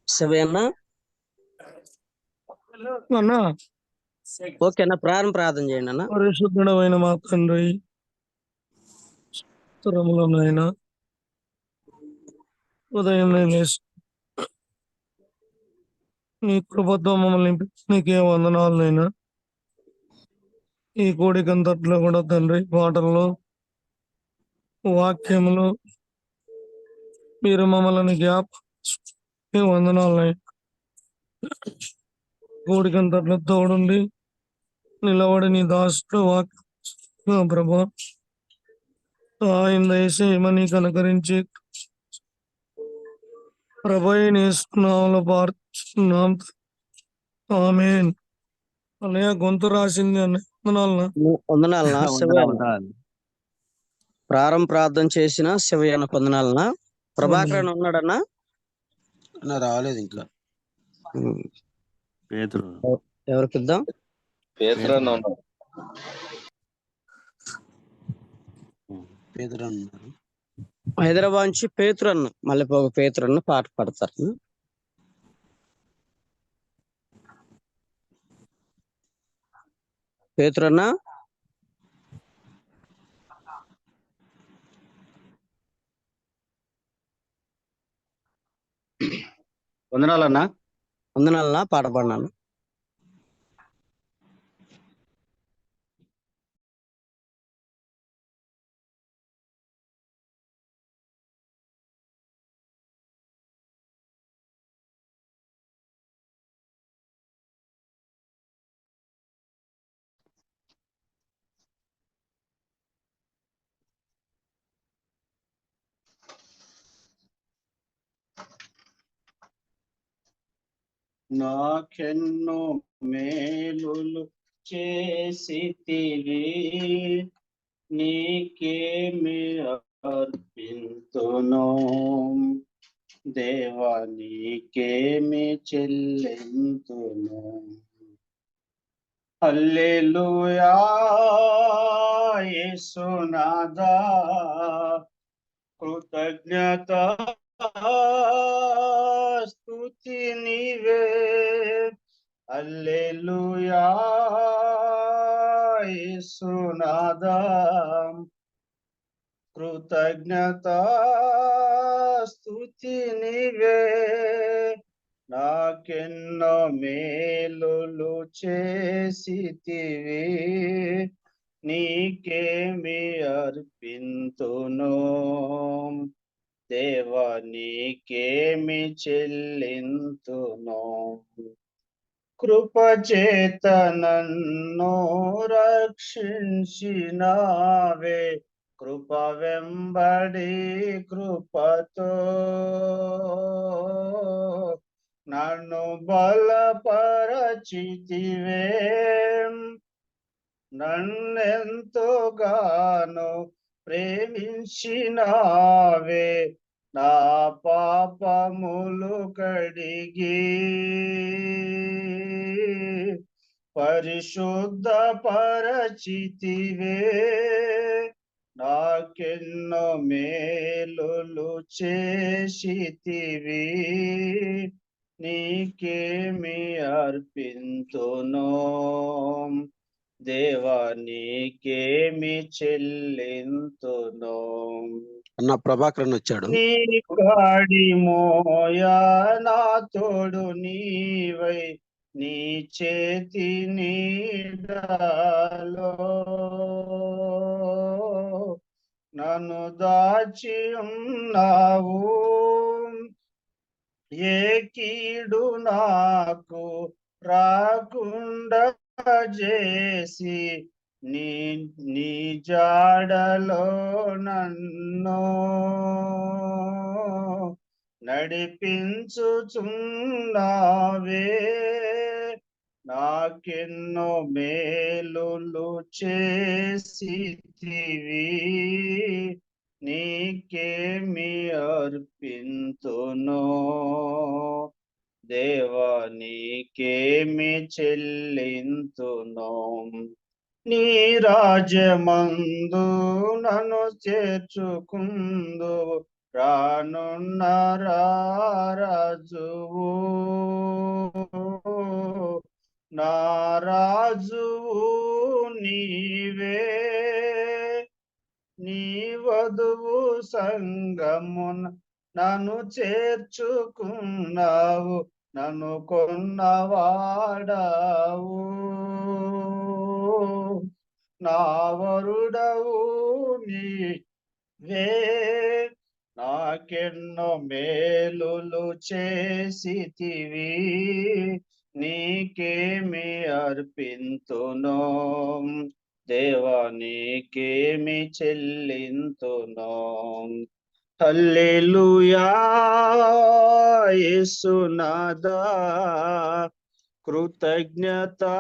శివయ్యన్న అన్నా ఓకే అన్న, ప్రార్థన చేయండి అన్న. పరిశుద్ధుడమైన మా తండ్రి, స్తోత్రములనైనా ఉదయం లేచి నీ కృపతో మమ్మల్ని నీకే వందనాలనైనా. ఈ కోడికంతట్లో కూడా తండ్రి, పాటల్లో వాక్యములు మీరు మమ్మల్ని వందనాలనైనా. కోడికంతట్లో తోడుండి నిలబడి నీ దాసుడు వాక్య ప్రభా ఆయన దయచేయమని కనుకరించి ప్రభాస్నామలో పాడుతున్నాం. ఆమేన్. అన్నయ్య గొంతు రాసింది వందనాలనా శివయ్యన్న. ప్రార్థన చేసిన శివయ్యన్న వందనాలనా. ప్రభాకరన్ ఉన్నాడన్నా? రాలేదు ఇంకా. ఎవరికిద్దాం? హైదరాబాద్ నుంచి పేతురన్న, మళ్ళీ ఒక పేతురన్న పాట పాడతారు. పేతురన్న వందనాలన్నా, పాట పాడినాను. నాకెన్నో మేలులు చేసితివి, నీకేమి అర్పింతును దేవా, నీకేమి చెల్లింతును. హల్లెలూయా యేసునాథా, కృతజ్ఞత స్తుతి నీవే. హల్లెలూయా యేసునాథా, కృతజ్ఞత స్తుతి నీవే. నాకెన్నో మేలులు చేసితివి, నీకేమి అర్పింతును దేవా, నీకేమి చెల్లింతును. కృపచేత నన్ను రక్షించినావే, కృప వెంబడి కృపతో నన్ను బలపరచితివే. నన్నెంతోగానో ప్రేమించినావే, నా పాపములు కడిగి పరిశుద్ధ పరచితివే. నాకెన్నో మేలులు చేసితివి, నీకేమి అర్పింతును దేవా, నీకేమి చెల్లింతును. అన్న ప్రభాకరన్ వచ్చాడు. నీ కాడి మోయా నా తోడు నీవై, నీ చేతి నీడలో నన్ను దాచి ఉన్నావు. ఏ కీడు నాకు రాకుండా చేసి నీ జాడలో నన్ను నడిపించుచున్నావే. నాకెన్నో మేలులు చేసితివి, నీకేమి అర్పింతును దేవా, నీకేమి చెల్లింతును. నీ రాజ్యమందు నన్ను చేర్చుకుందు, రానున్న రాజువు, నా రాజువు నీవే, నీ వధువు సంగమున నన్ను చేర్చుకున్నావు, నన్ను కొన్నవాడావు, నా వరుడవు నీవే, నాకెన్నో మేలులు చేసితివి, నీకేమి అర్పింతును దేవా, నీకేమి చెల్లింతును. హల్లెలూయా యేసునాథా, కృతజ్ఞతా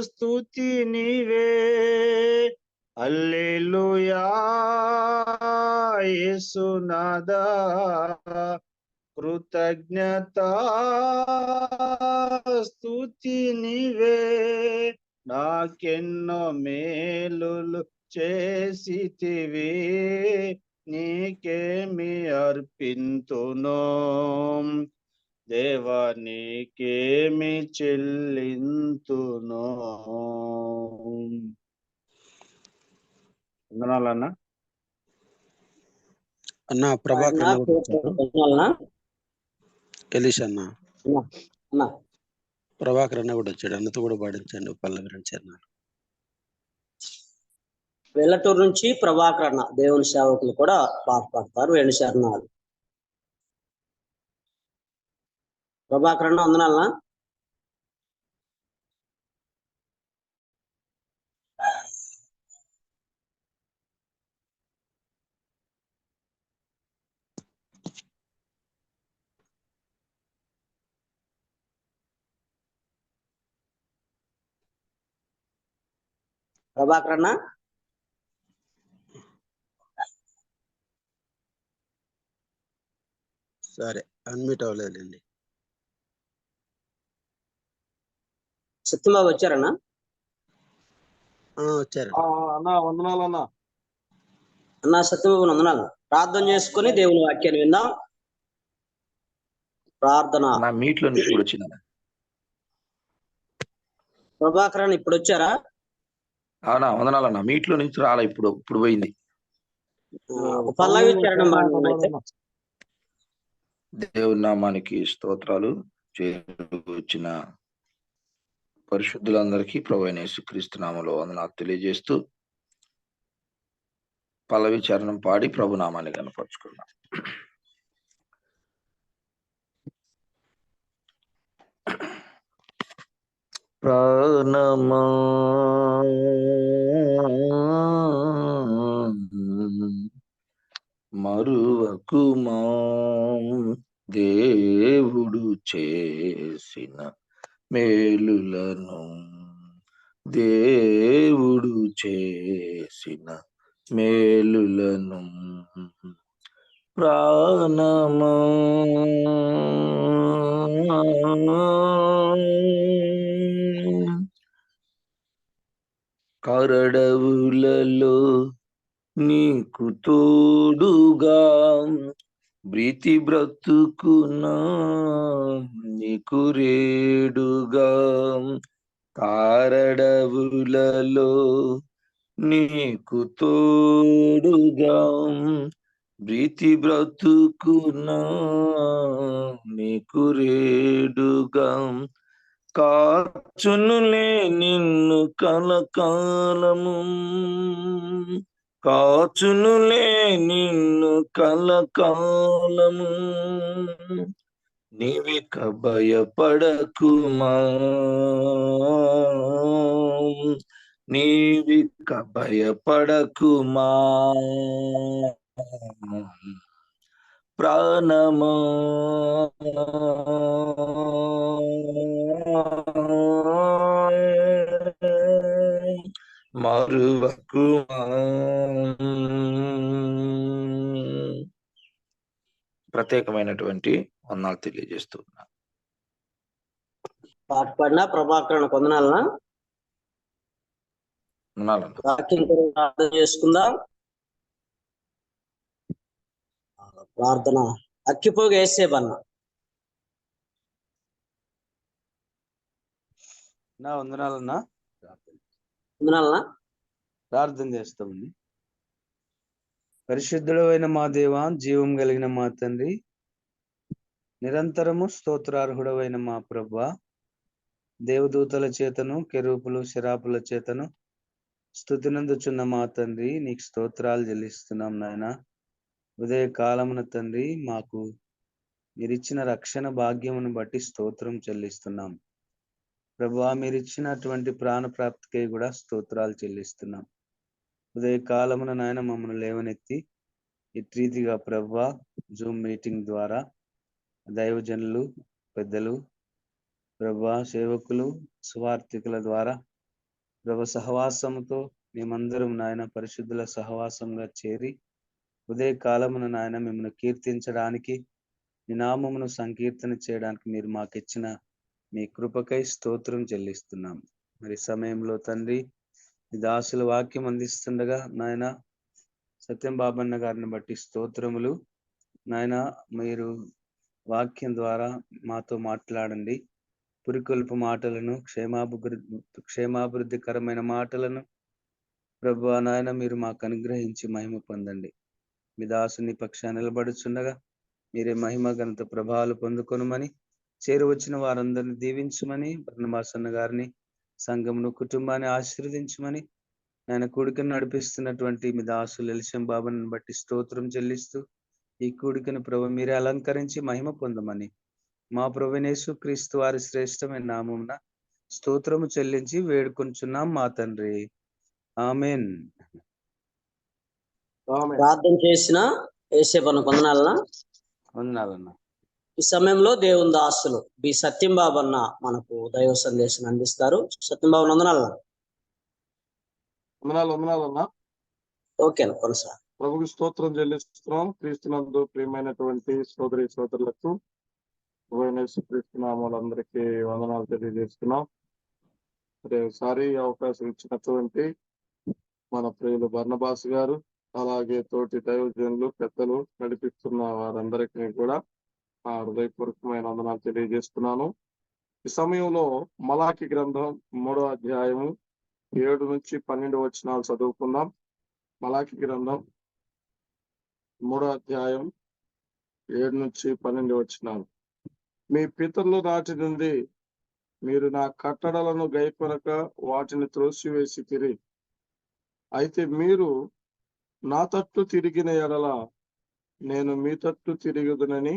స్తుతి నీవే. హల్లెలూయా యేసునాథా, కృతజ్ఞతా స్తుతి నీవే, నాకెన్నో మేలులు చేసితివి, నీకేమి అర్పింతును దేవా, నీకేమి చెల్లింతును. వందనాలన్నా. అన్న ప్రభాకర్ అన్న కూడా వచ్చాడు. ఎలీష్ అన్న, ప్రభాకర్ అన్న కూడా వచ్చాడు. అన్నతో కూడా పాడించండి పల్లవి రెండు చరణాలు. వెల్లటూరు నుంచి ప్రభాకర్ అన్న దేవుని సేవకులు కూడా పాట పాడతారు. 2 చరణాలు. ప్రభాకర్ అన్న వందనాలనా? ప్రభాకర్ అన్న సరే, అన్మ్యూట్ అవ్వలేదండి. సత్యబాబు వచ్చారన్నా? వచ్చారు అన్నా. వందనాలన్నా. అన్నా సత్యబాబు వందనాలు. ప్రార్థన చేసుకుని దేవుని వాక్యాన్ని విందాం. ప్రార్థన. నా మీట్లో నుంచి కూడా వచ్చింది. ప్రభాకర్ అన్న ఇప్పుడు వచ్చారా? అవునా, వందనాలన్నా. మీట్లో నుంచి రాలా, ఇప్పుడు పోయింది. పల్లవి చరణం పాడండి. దేవుని నామానికి స్తోత్రాలు. వచ్చిన పరిశుద్ధులందరికీ ప్రభువైన యేసుక్రీస్తు నామములో వందనాలు తెలియజేస్తూ పల్లవి చరణం పాడి ప్రభు నామాన్ని కనపరుచుకున్నాం. ప్రాణమా మరువకుమా దేవుడు చేసిన మేలులను, దేవుడు చేసిన మేలులను. ప్రాణమా కరడవులలో నీకు తోడుగా బ్రీతి బ్రతుకునా, నీకు రేడుగా కారడవులలో నీకు తోడుగా బ్రీతి బ్రతుకునా, నీకు రేడుగా కాచునులే నిన్ను కలకాలము, కాచునులే నిన్ను కలకాలము. నీవిక భయపడకుమా, నీవిక భయపడకుమా. ప్రాణమా మరువకుమా. ప్రత్యేకమైనటువంటి వందనాలు తెలియజేస్తున్నా. పాట పాడినా ప్రభాకర్ అన్న వందనాలనా? వందనాలు. వాక్యం కొరకు ప్రార్థన చేసుకుందాం. ప్రార్థన. అక్కిపోగు ఏసేబన్న. నా వందనాలన్నా. వందనాలనా? ప్రార్థన చేస్తామండి. పరిశుద్ధుడైన మా దేవ, జీవం కలిగిన మా తండ్రి, నిరంతరము స్తోత్రార్హుడవైన మా ప్రభువా, దేవదూతల చేతను కెరూపులు శరాపుల చేతను స్తుతినందుచున్న మా తండ్రి, నీకు స్తోత్రాలు చెల్లిస్తున్నాం నాయన. ఉదయ కాలమున తండ్రి, మాకు మీరిచ్చిన రక్షణ భాగ్యమును బట్టి స్తోత్రం చెల్లిస్తున్నాం ప్రభువా. మీరిచ్చినటువంటి ప్రాణప్రాప్తికై కూడా స్తోత్రాలు చెల్లిస్తున్నాం. ఉదయ కాలమున నాయన మమ్మల్ని లేవనెత్తి ఇట్రీతిగా ప్రభువా జూమ్ మీటింగ్ ద్వారా దైవజనులు, పెద్దలు, ప్రభువా సేవకులు, సువార్థికుల ద్వారా ప్రభు సహవాసముతో మేమందరం నాయన పరిశుద్ధుల సహవాసంగా చేరి ఉదయ కాలమున నాయన మిమ్మల్ని కీర్తించడానికి, మీ నామమును సంకీర్తన చేయడానికి మీరు మాకిచ్చిన మీ కృపకై స్తోత్రం చెల్లిస్తున్నాం. మరి సమయంలో తండ్రి, ఈ దాసుల వాక్యం అందిస్తుండగా నాయన సత్యం బాబన్న గారిని బట్టి స్తోత్రములు. నాయన మీరు వాక్యం ద్వారా మాతో మాట్లాడండి. పురికొల్పు మాటలను, క్షేమాభివృద్ధికరమైన మాటలను ప్రభువా నాయన మీరు మాకు అనుగ్రహించి మహిమ పొందండి. మీ దాసుని పక్షాన్ని నిలబడుచుండగా మీరే మహిమ ఘనత ప్రభావాలు పొందుకొనుమని, చేరువచ్చిన వారందరిని దీవించమని, బర్నబాసన్న గారిని, సంఘమును, కుటుంబాన్ని ఆశీర్వదించమని, ఆయన కూడికను నడిపిస్తున్నటువంటి మీ దాసులు ఎలిశం బాబుని బట్టి స్తోత్రం చెల్లిస్తూ ఈ కూడికను ప్రభు మీరే అలంకరించి మహిమ పొందమని మా ప్రభునేసు క్రీస్తు వారి శ్రేష్టమైన నామమున స్తోత్రము చెల్లించి వేడుకొంచున్నాం మా తండ్రి. ఆమేన్. ప్రార్థన చేసిన ఏసేబన్న వందనాలనా? వందనాలన్నా. ఈ సమయంలో దేవుని దాసులు బి సత్యం బాబు అన్న మనకు దైవ సందేశం అందిస్తారు. సత్యం బాబు వందనాలనా? వందనాలన్నా. ఓకే అన్న, కొనసాగండి. ప్రభుకి స్తోత్రం చెల్లిస్తున్నాం. క్రీస్తునందు ప్రియమైనటువంటి సోదరి సోదరులకు క్రీస్తు నామాలందరికీ వందనాలు తెలియజేస్తున్నాం. ఒకసారి అవకాశం ఇచ్చినటువంటి మన ప్రియులు బర్నబాస్ గారు, అలాగే తోటి దైవజనులు, పెద్దలు, నడిపిస్తున్న వారందరికీ కూడా ఆ హృదయపూర్వకమైన వందనాలు తెలియజేస్తున్నాను. ఈ సమయంలో మలాకి గ్రంథం 3వ అధ్యాయము 7 నుంచి 12 వచనాలు చదువుకుందాం. మలాకి గ్రంథం 3వ అధ్యాయం 7 నుంచి 12 వచనాలు. మీ పితరుల నాటి నుండి మీరు నా కట్టడలను గైకొనక వాటిని త్రోసివేసితిరి. అయితే మీరు నా తట్టు తిరిగిన ఎడల నేను మీ తట్టు తిరుగుదునని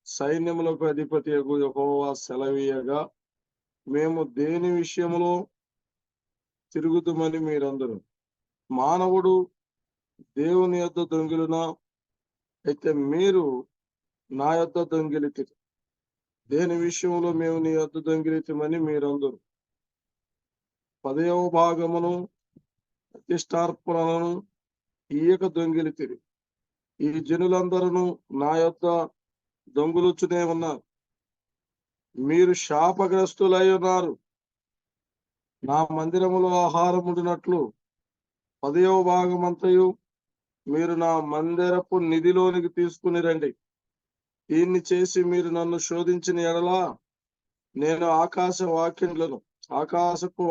సైన్యములకు అధిపతి యెహోవా సెలవీయగా, మేము దేని విషయములో తిరుగుదుమని మీరందరూ, మానవుడు దేవుని యొద్ద దొంగిలునా? అయితే మీరు నా యొద్ద దొంగిలితిరి. దేని విషయంలో మేము నీ యొద్ద దొంగిలితమని మీరందరూ, 10వ భాగమును ప్రతిష్టార్పణలను ఈయక దొంగిలితిరి. ఈ జనులందరూ నా యొద్ద దొంగులుచునే ఉన్నారు. మీరు శాపగ్రస్తులై ఉన్నారు. నా మందిరములో ఆహారం ఉండినట్లు 10వ భాగమంతయు మీరు నా మందిరపు నిధిలోనికి తీసుకుని రండి. దీన్ని చేసి మీరు నన్ను శోధించిన ఎడల నేను ఆకాశపు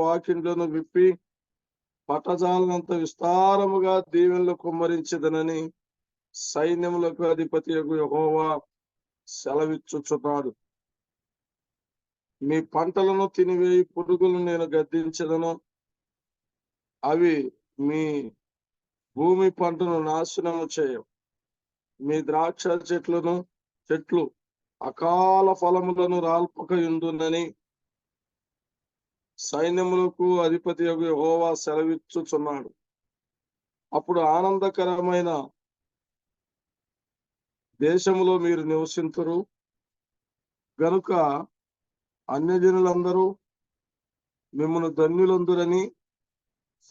వాకిండ్లను విప్పి పట్టజాలనంత విస్తారముగా దీవెనలు కుమ్మరించదనని సైన్యములకు అధిపతి యెహోవా సెలవిచ్చుచున్నాడు. మీ పంటలను తినివేయి పురుగులను నేను గద్దించదను. అవి మీ భూమి పంటను నాశనము చేయవు. మీ ద్రాక్ష చెట్లు అకాల ఫలములను రాల్పకయుందునని సైన్యములకు అధిపతి యెహోవా సెలవిచ్చుచున్నాడు. అప్పుడు ఆనందకరమైన దేశములో మీరు నివసింతురు గనుక అన్యజనులందరూ మిమ్మల్ని ధన్యులందురని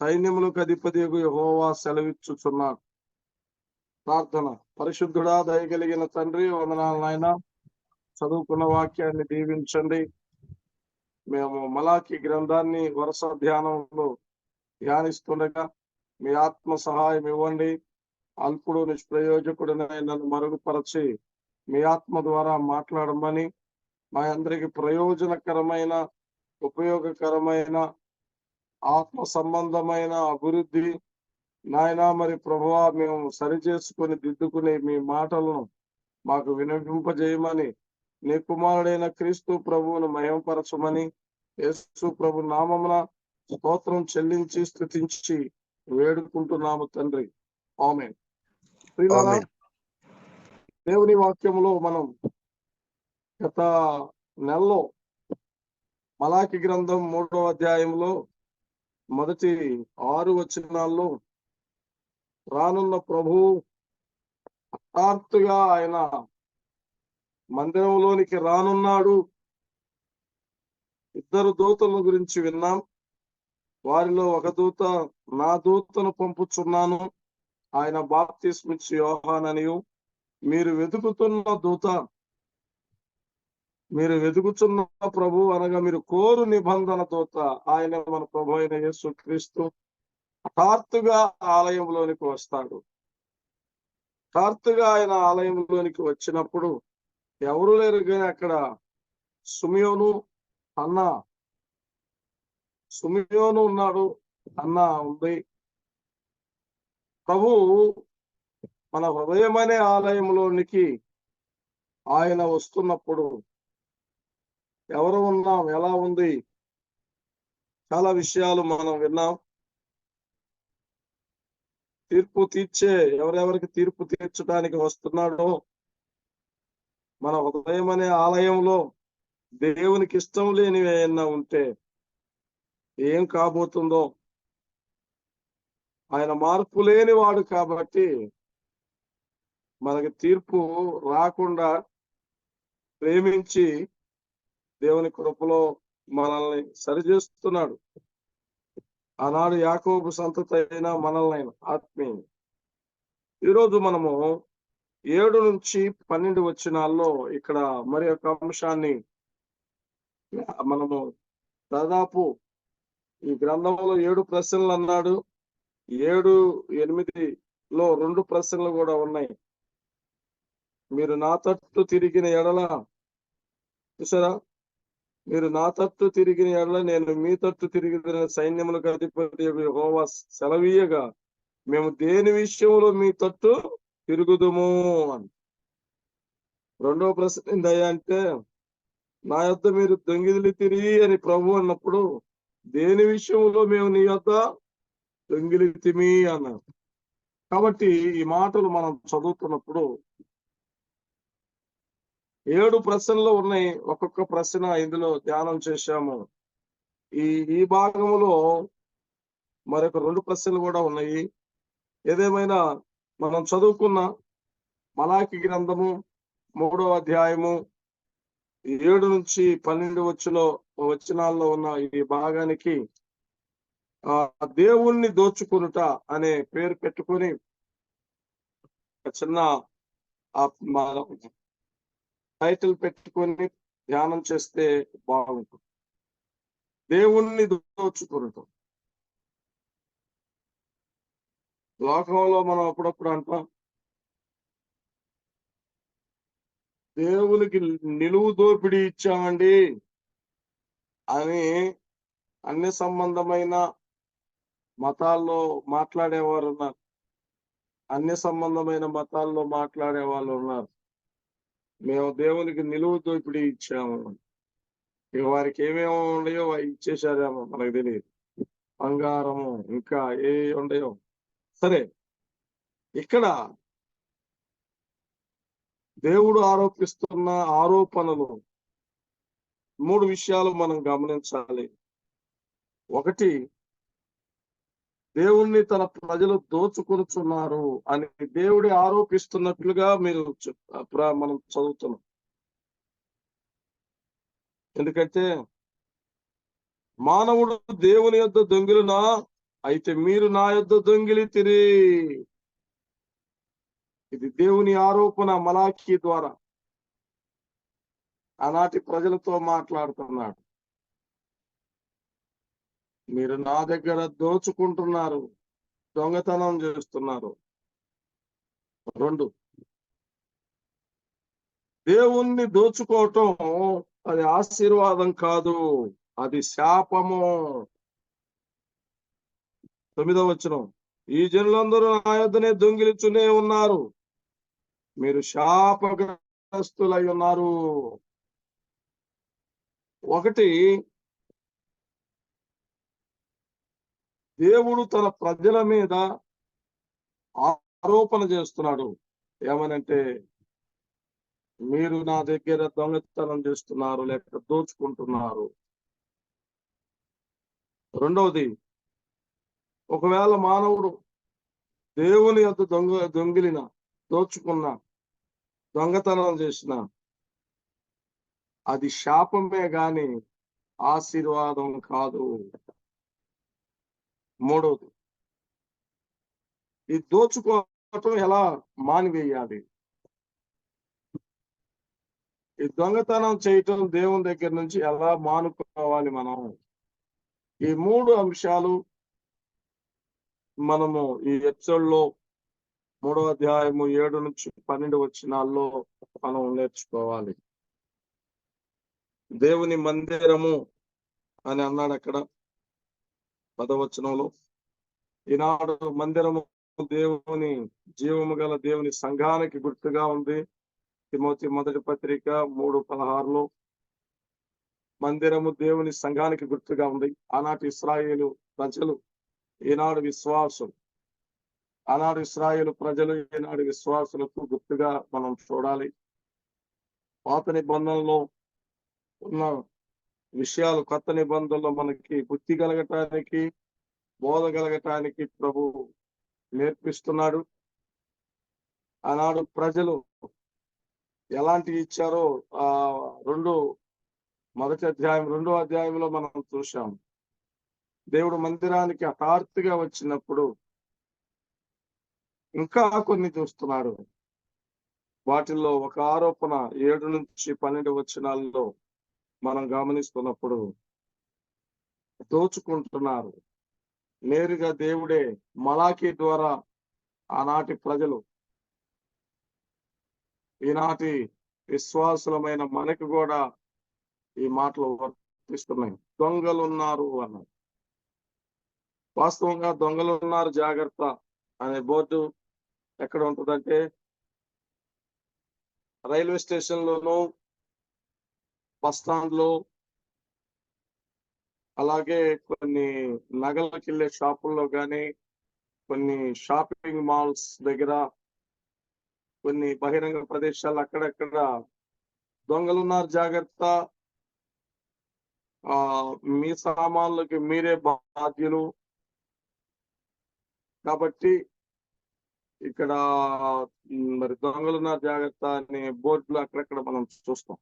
సైన్యములకు అధిపతి యెహోవా సెలవిచ్చుచున్నాడు. ప్రార్థన. పరిశుద్ధుడా, దయగలిగిన తండ్రి, వందనాలు నాయన. చదువుకున్న వాక్యాన్ని దీవించండి. మేము మలాకి గ్రంథాన్ని వరుస ధ్యానంలో ధ్యానిస్తుండగా మీ ఆత్మ సహాయం ఇవ్వండి. అల్పుడు నిష్ప్రయోజకుడినై నన్ను మరుగుపరచి మీ ఆత్మ ద్వారా మాట్లాడమని, మా అందరికి ప్రయోజనకరమైన ఉపయోగకరమైన ఆత్మ సంబంధమైన అభివృద్ధి నాయన మరి ప్రభువా మేము సరి చేసుకుని దిద్దుకుని మీ మాటలను మాకు వినిపింపజేయమని, నీ కుమారుడైన క్రీస్తు ప్రభువును మహిమపరచమని యేసు ప్రభు నామమున స్తోత్రం చెల్లించి స్తుతించి వేడుకుంటున్నాము తండ్రి. ఆమేన్. ప్రియులారా, దేవుని వాక్యములో మనం గత నెలలో మలాకి గ్రంథం 3వ అధ్యాయంలో మొదటి 6 వచనాల్లో రానున్న ప్రభు హఠాత్తుగా ఆయన మందిరంలోనికి రానున్నాడు. 2 దూతల గురించి విన్నాం. వారిలో ఒక దూత, నా దూతను పంపుచున్నాను, ఆయన బాప్తిస్మిచ్చి యోహాననియు, మీరు వెతుకుతున్న ప్రభు అనగా మీరు కోరు నిబంధన దూత ఆయన మన ప్రభు అయిన యేసు క్రీస్తు హఠాత్తుగా ఆలయంలోనికి వస్తాడు. హఠాత్తుగా ఆయన ఆలయంలోనికి వచ్చినప్పుడు ఎవరు లేరు కానీ అక్కడ సుమియోను ఉన్నాడు, అన్న ఉంది. ప్రభు మన హృదయమనే ఆలయంలోనికి ఆయన వస్తున్నప్పుడు ఎవరు ఉన్నాం, ఎలా ఉంది, చాలా విషయాలు మనం విన్నాం. తీర్పు తీర్చే ఎవరెవరికి తీర్పు తీర్చడానికి వస్తున్నాడో, మన హృదయం అనే ఆలయంలో దేవునికి ఇష్టం లేనివి ఏమన్నా ఉంటే ఏం కాబోతుందో. ఆయన మార్పు లేని వాడు కాబట్టి మనకి తీర్పు రాకుండా ప్రేమించి దేవుని కృపలో మనల్ని సరిచేస్తున్నాడు. ఆనాడు యాకోబు సంతతి అయినా మనల్ని ఆత్మీయ. ఈరోజు మనము 7 నుంచి 12 వచనాల్లో ఇక్కడ మరి ఒక అంశాన్ని మనము దాదాపు ఈ గ్రంథంలో 7 ప్రశ్నలు అన్నాడు. 7, 8లో 2 ప్రశ్నలు కూడా ఉన్నాయి. మీరు నా తట్టు తిరిగిన ఎడల, చూసారా, మీరు నా తట్టు తిరిగిన ఎడల నేను మీ తట్టు తిరిగిన సైన్యములకు అధిపతి యెహోవా సెలవీయగా మేము దేని విషయంలో మీ తట్టు తిరుగుదుము అని. 2వ ప్రశ్న ఏందయ్యా అంటే, నా యొద్ద మీరు దొంగిలి తిరిగి అని ప్రభు అన్నప్పుడు దేని విషయంలో మేము నీ యొద్ద దొంగిలితిమి అన్నారు. కాబట్టి ఈ మాటలు మనం చదువుతున్నప్పుడు 7 ప్రశ్నలు ఉన్నాయి. ఒక్కొక్క ప్రశ్న ఇందులో ధ్యానం చేశాము. ఈ భాగంలో మరొక 2 ప్రశ్నలు కూడా ఉన్నాయి. ఏదేమైనా మనం చదువుకున్న మలాకి గ్రంథము 3వ అధ్యాయము 7 నుంచి 12 వచనాల్లో ఉన్న ఈ భాగానికి దేవుణ్ణి దోచుకొనుట అనే పేరు పెట్టుకొని చిన్న టైటిల్ పెట్టుకొని ధ్యానం చేస్తే బాగుంటుంది. దేవుణ్ణి దోచుకొనుట. లోకంలో మనం అప్పుడప్పుడు అంటాం, దేవునికి నిలువు దోపిడీ ఇచ్చామండి అని అన్ని సంబంధమైన మతాల్లో మాట్లాడేవారు ఉన్నారు. అన్ని సంబంధమైన మతాల్లో మాట్లాడే వాళ్ళు ఉన్నారు. మేము దేవునికి నిలువు దోపిడీ ఇచ్చాము. ఇక వారికి ఏమేమో ఉండయో ఇచ్చేసారేమో మనకు తెలియదు. బంగారము ఇంకా ఏ ఉండయో. సరే, ఇక్కడ దేవుడు ఆరోపిస్తున్న ఆరోపణలు 3 విషయాలు మనం గమనించాలి. 1, దేవుణ్ణి తన ప్రజలు దోచుకొనుచున్నారు అని దేవుడి ఆరోపిస్తున్నట్లుగా మనం చదువుతున్నాం. ఎందుకంటే మానవుడు దేవుని యొద్ద దొంగిలునా, అయితే మీరు నా యొద్ద దొంగిలితిరి. ఇది దేవుని ఆరోపణ మలాకి ద్వారా ఆనాటి ప్రజలతో మాట్లాడుతున్నాడు. మీరు నా దగ్గర దోచుకుంటున్నారు, దొంగతనం చేస్తున్నారు. 2, దేవుణ్ణి దోచుకోవటం అది ఆశీర్వాదం కాదు, అది శాపము. 9వ వచనం, ఈ జనులందరూ నా యొద్దనే దొంగిలించునే ఉన్నారు, మీరు శాపగ్రస్తులై ఉన్నారు. 1, దేవుడు తన ప్రజల మీద ఆరోపణ చేస్తున్నాడు. ఏమనంటే, మీరు నా దగ్గర దొంగతనం చేస్తున్నారు, లేక దోచుకుంటున్నారు. 2వది, ఒకవేళ మానవుడు దేవుని యొద్ద దొంగిలిన, దోచుకున్న, దొంగతనం చేసిన, అది శాపమే గాని ఆశీర్వాదం కాదు. 3వది, ఈ దోచుకోవటం ఎలా మానివేయాలి? ఈ దొంగతనం చేయటం దేవుని దగ్గర నుంచి ఎలా మానుకోవాలి మనం? ఈ 3 అంశాలు మనము ఈ ఎపిసోడ్లో 3వ అధ్యాయము 7 నుంచి 12 వచనాల్లో మనం నేర్చుకోవాలి. దేవుని మందిరము అని అన్నాడు అక్కడ 10వ వచనంలో. ఈనాడు మందిరము దేవుని జీవము గల దేవుని సంఘానికి గుర్తుగా ఉంది. తిమోతి మొదటి పత్రిక 3:16లో మందిరము దేవుని సంఘానికి గుర్తుగా ఉంది. ఆనాటి ఇశ్రాయేలు ప్రజలు, ఈనాడు విశ్వాసులు. ఆనాడు ఇశ్రాయేలు ప్రజలు, ఈనాడు విశ్వాసులకు గుర్తుగా మనం చూడాలి. పాత నిబంధనలో ఉన్న విషయాలు కొత్త నిబంధనలో మనకి బుద్ధి కలగటానికి, బోధ కలగటానికి ప్రభు నేర్పిస్తున్నాడు. ఆనాడు ప్రజలు ఎలాంటి ఇచ్చారో మొదటి అధ్యాయం 2వ అధ్యాయంలో మనం చూసాం. దేవుడు మందిరానికి హఠాత్తుగా వచ్చినప్పుడు ఇంకా కొన్ని చూస్తున్నాడు. వాటిల్లో ఒక ఆరోపణ 7 నుంచి 12 వచనాల్లో మనం గమనిస్తున్నప్పుడు, దోచుకుంటున్నారు. నేరుగా దేవుడే మలాకి ద్వారా ఆనాటి ప్రజలు, ఈనాటి విశ్వాసులమైన మనకు కూడా ఈ మాటలు వర్తిస్తున్నాయి. దొంగలున్నారు అన్నారు. వాస్తవంగా దొంగలున్నారు జాగ్రత్త అనే బోర్డు ఎక్కడ ఉంటుందంటే, రైల్వే స్టేషన్లోనూ, బస్ స్టాండ్లో, అలాగే కొన్ని నగలకి వెళ్ళే షాపుల్లో కానీ, కొన్ని షాపింగ్ మాల్స్ దగ్గర, కొన్ని బహిరంగ ప్రదేశాలు అక్కడక్కడ దొంగలున్నారు జాగ్రత్త, మీ సామాన్లకి మీరే బాధ్యులు కాబట్టి ఇక్కడ మరి దొంగలున్నారు జాగ్రత్త అనే బోర్డులు అక్కడక్కడ మనం చూస్తాం.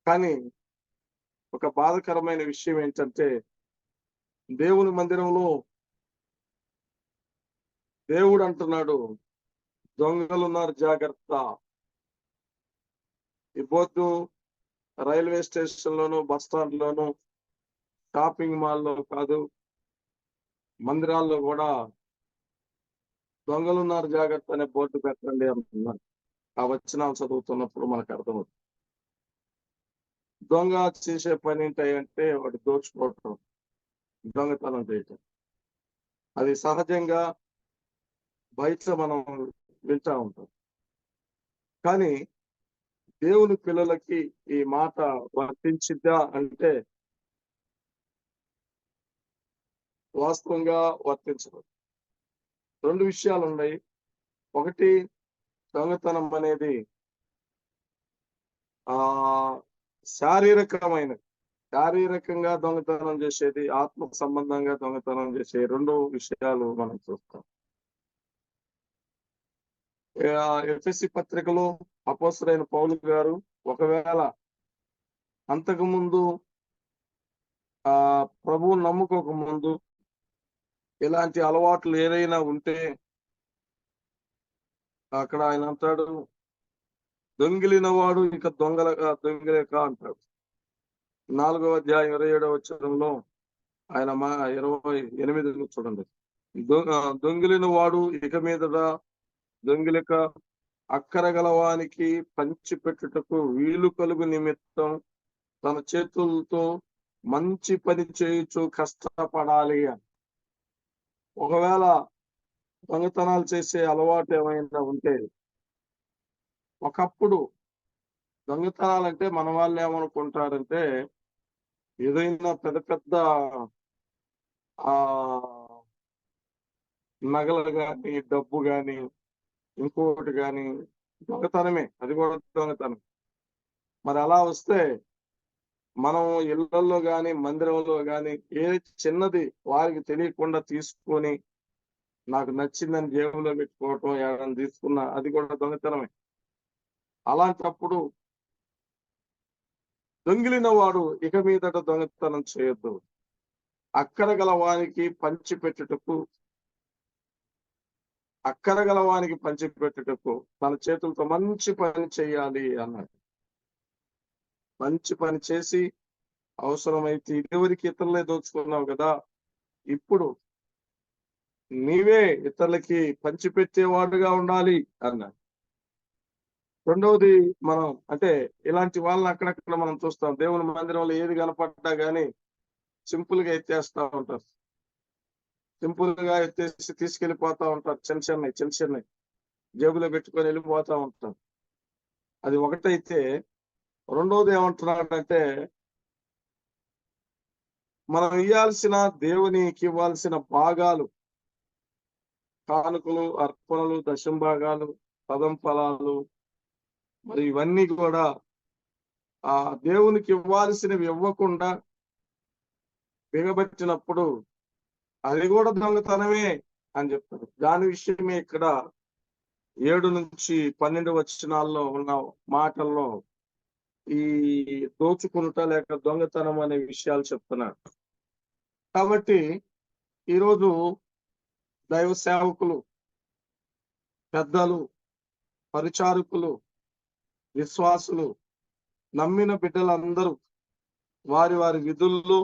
కానీ ఒక బాధకరమైన విషయం ఏంటంటే, దేవుని మందిరంలో దేవుడు అంటున్నాడు, దొంగలున్నారు జాగ్రత్త. ఈ బోర్డు రైల్వే స్టేషన్లోను, బస్ స్టాండ్లోను, షాపింగ్ మాల్లో కాదు, మందిరాల్లో కూడా దొంగలున్నారు జాగ్రత్త అనే బోర్డు పెట్టండి అంటున్నారు. ఆ వచనాలు చదువుతున్నప్పుడు మనకు అర్థమవుతుంది. దొంగ చేసే పని ఏంటంటే వాడు దోచుకోవటం, దొంగతనం చేయటం. అది సహజంగా బయట మనం వింటా ఉంటాం. కానీ దేవుని పిల్లలకి ఈ మాట వర్తించిద్దా అంటే వాస్తవంగా వర్తించదు. 2 విషయాలు ఉన్నాయి. ఒకటి, దొంగతనం అనేది శారీరకంగా దొంగతనం చేసేది, ఆత్మ సంబంధంగా దొంగతనం చేసే 2 విషయాలు మనం చూస్తాం. ఎఫెసీ పత్రికలో అపోస్తలుడైన పౌలు గారు, ఒకవేళ అంతకుముందు ప్రభువు నమ్ముకోక ముందు ఇలాంటి అలవాట్లు ఏదైనా ఉంటే అక్కడ ఆయన అంటాడు, దొంగిలిన వాడు ఇక దొంగలేక అంటాడు. 4వ అధ్యాయం 27వ వచనంలో ఆయన 28 చూడండి. దొంగిలిన వాడు ఇక మీదట దొంగిలిక అక్కరగలవానికి పంచిపెట్టుటకు వీలు కలుగు నిమిత్తం తన చేతులతో మంచి పని చేయుచు కష్టపడాలి అని. ఒకవేళ దొంగతనాలు చేసే అలవాటు ఏమైనా ఉంటే, ఒకప్పుడు దొంగతనాలంటే మన వాళ్ళు ఏమనుకుంటారంటే ఏదైనా పెద్ద పెద్ద ఆ నగలు గాని డబ్బు గాని ఇంకొకటి గాని దొంగతనమే, అది కూడా దొంగతనం. మరి అలా వస్తే మనం ఇళ్లలో గాని మందిరంలో గాని ఏ చిన్నది వారికి తెలియకుండా తీసుకొని నాకు నచ్చిందని జేబులో పెట్టుకోవటం, ఏదైనా తీసుకున్నా అది కూడా దొంగతనమే. అలాంటప్పుడు దొంగిలిన వాడు ఇక మీదట దొంగతనం చేయొద్దు, అక్కరగల వానికి పంచిపెట్టుటకు తన చేతులతో మంచి పని చేయాలి అన్నాడు. మంచి పని చేసి అవసరమైతే ఇదివరకు ఇతరులే దోచుకున్నావు కదా, ఇప్పుడు నీవే ఇతరులకి పంచిపెట్టేవాడుగా ఉండాలి అన్నాడు. రెండవది, మనం అంటే ఇలాంటి వాళ్ళని అక్కడక్కడ మనం చూస్తాం. దేవుని మందిరంలో ఏది కనపడ్డా గానీ సింపుల్ గా ఎత్తేస్తా ఉంటారు, సింపుల్ గా ఎత్తేసి తీసుకెళ్లిపోతా ఉంటారు. చిన్న చిన్న జేబులో పెట్టుకొని వెళ్ళిపోతా ఉంటారు. అది ఒకటైతే, రెండవది ఏమంటున్నాడంటే మనం దేవునికి ఇవ్వాల్సిన భాగాలు, కానుకలు, అర్పణలు, దశంభాగాలు, పదం ఫలాలు, మరి ఇవన్నీ కూడా ఆ దేవునికి ఇవ్వాల్సినవి ఇవ్వకుండా బిగబట్టినప్పుడు అది కూడా దొంగతనమే అని చెప్తారు. దాని విషయమే ఇక్కడ 7 నుంచి 12 వచనాల్లో ఉన్న మాటల్లో ఈ దోచుకుంట లేక దొంగతనం అనే విషయాలు చెప్తున్నారు. కాబట్టి ఈరోజు దైవ సేవకులు, పెద్దలు, పరిచారకులు, విశ్వాసులు, నమ్మిన బిడ్డలందరూ వారి వారి విధుల్లో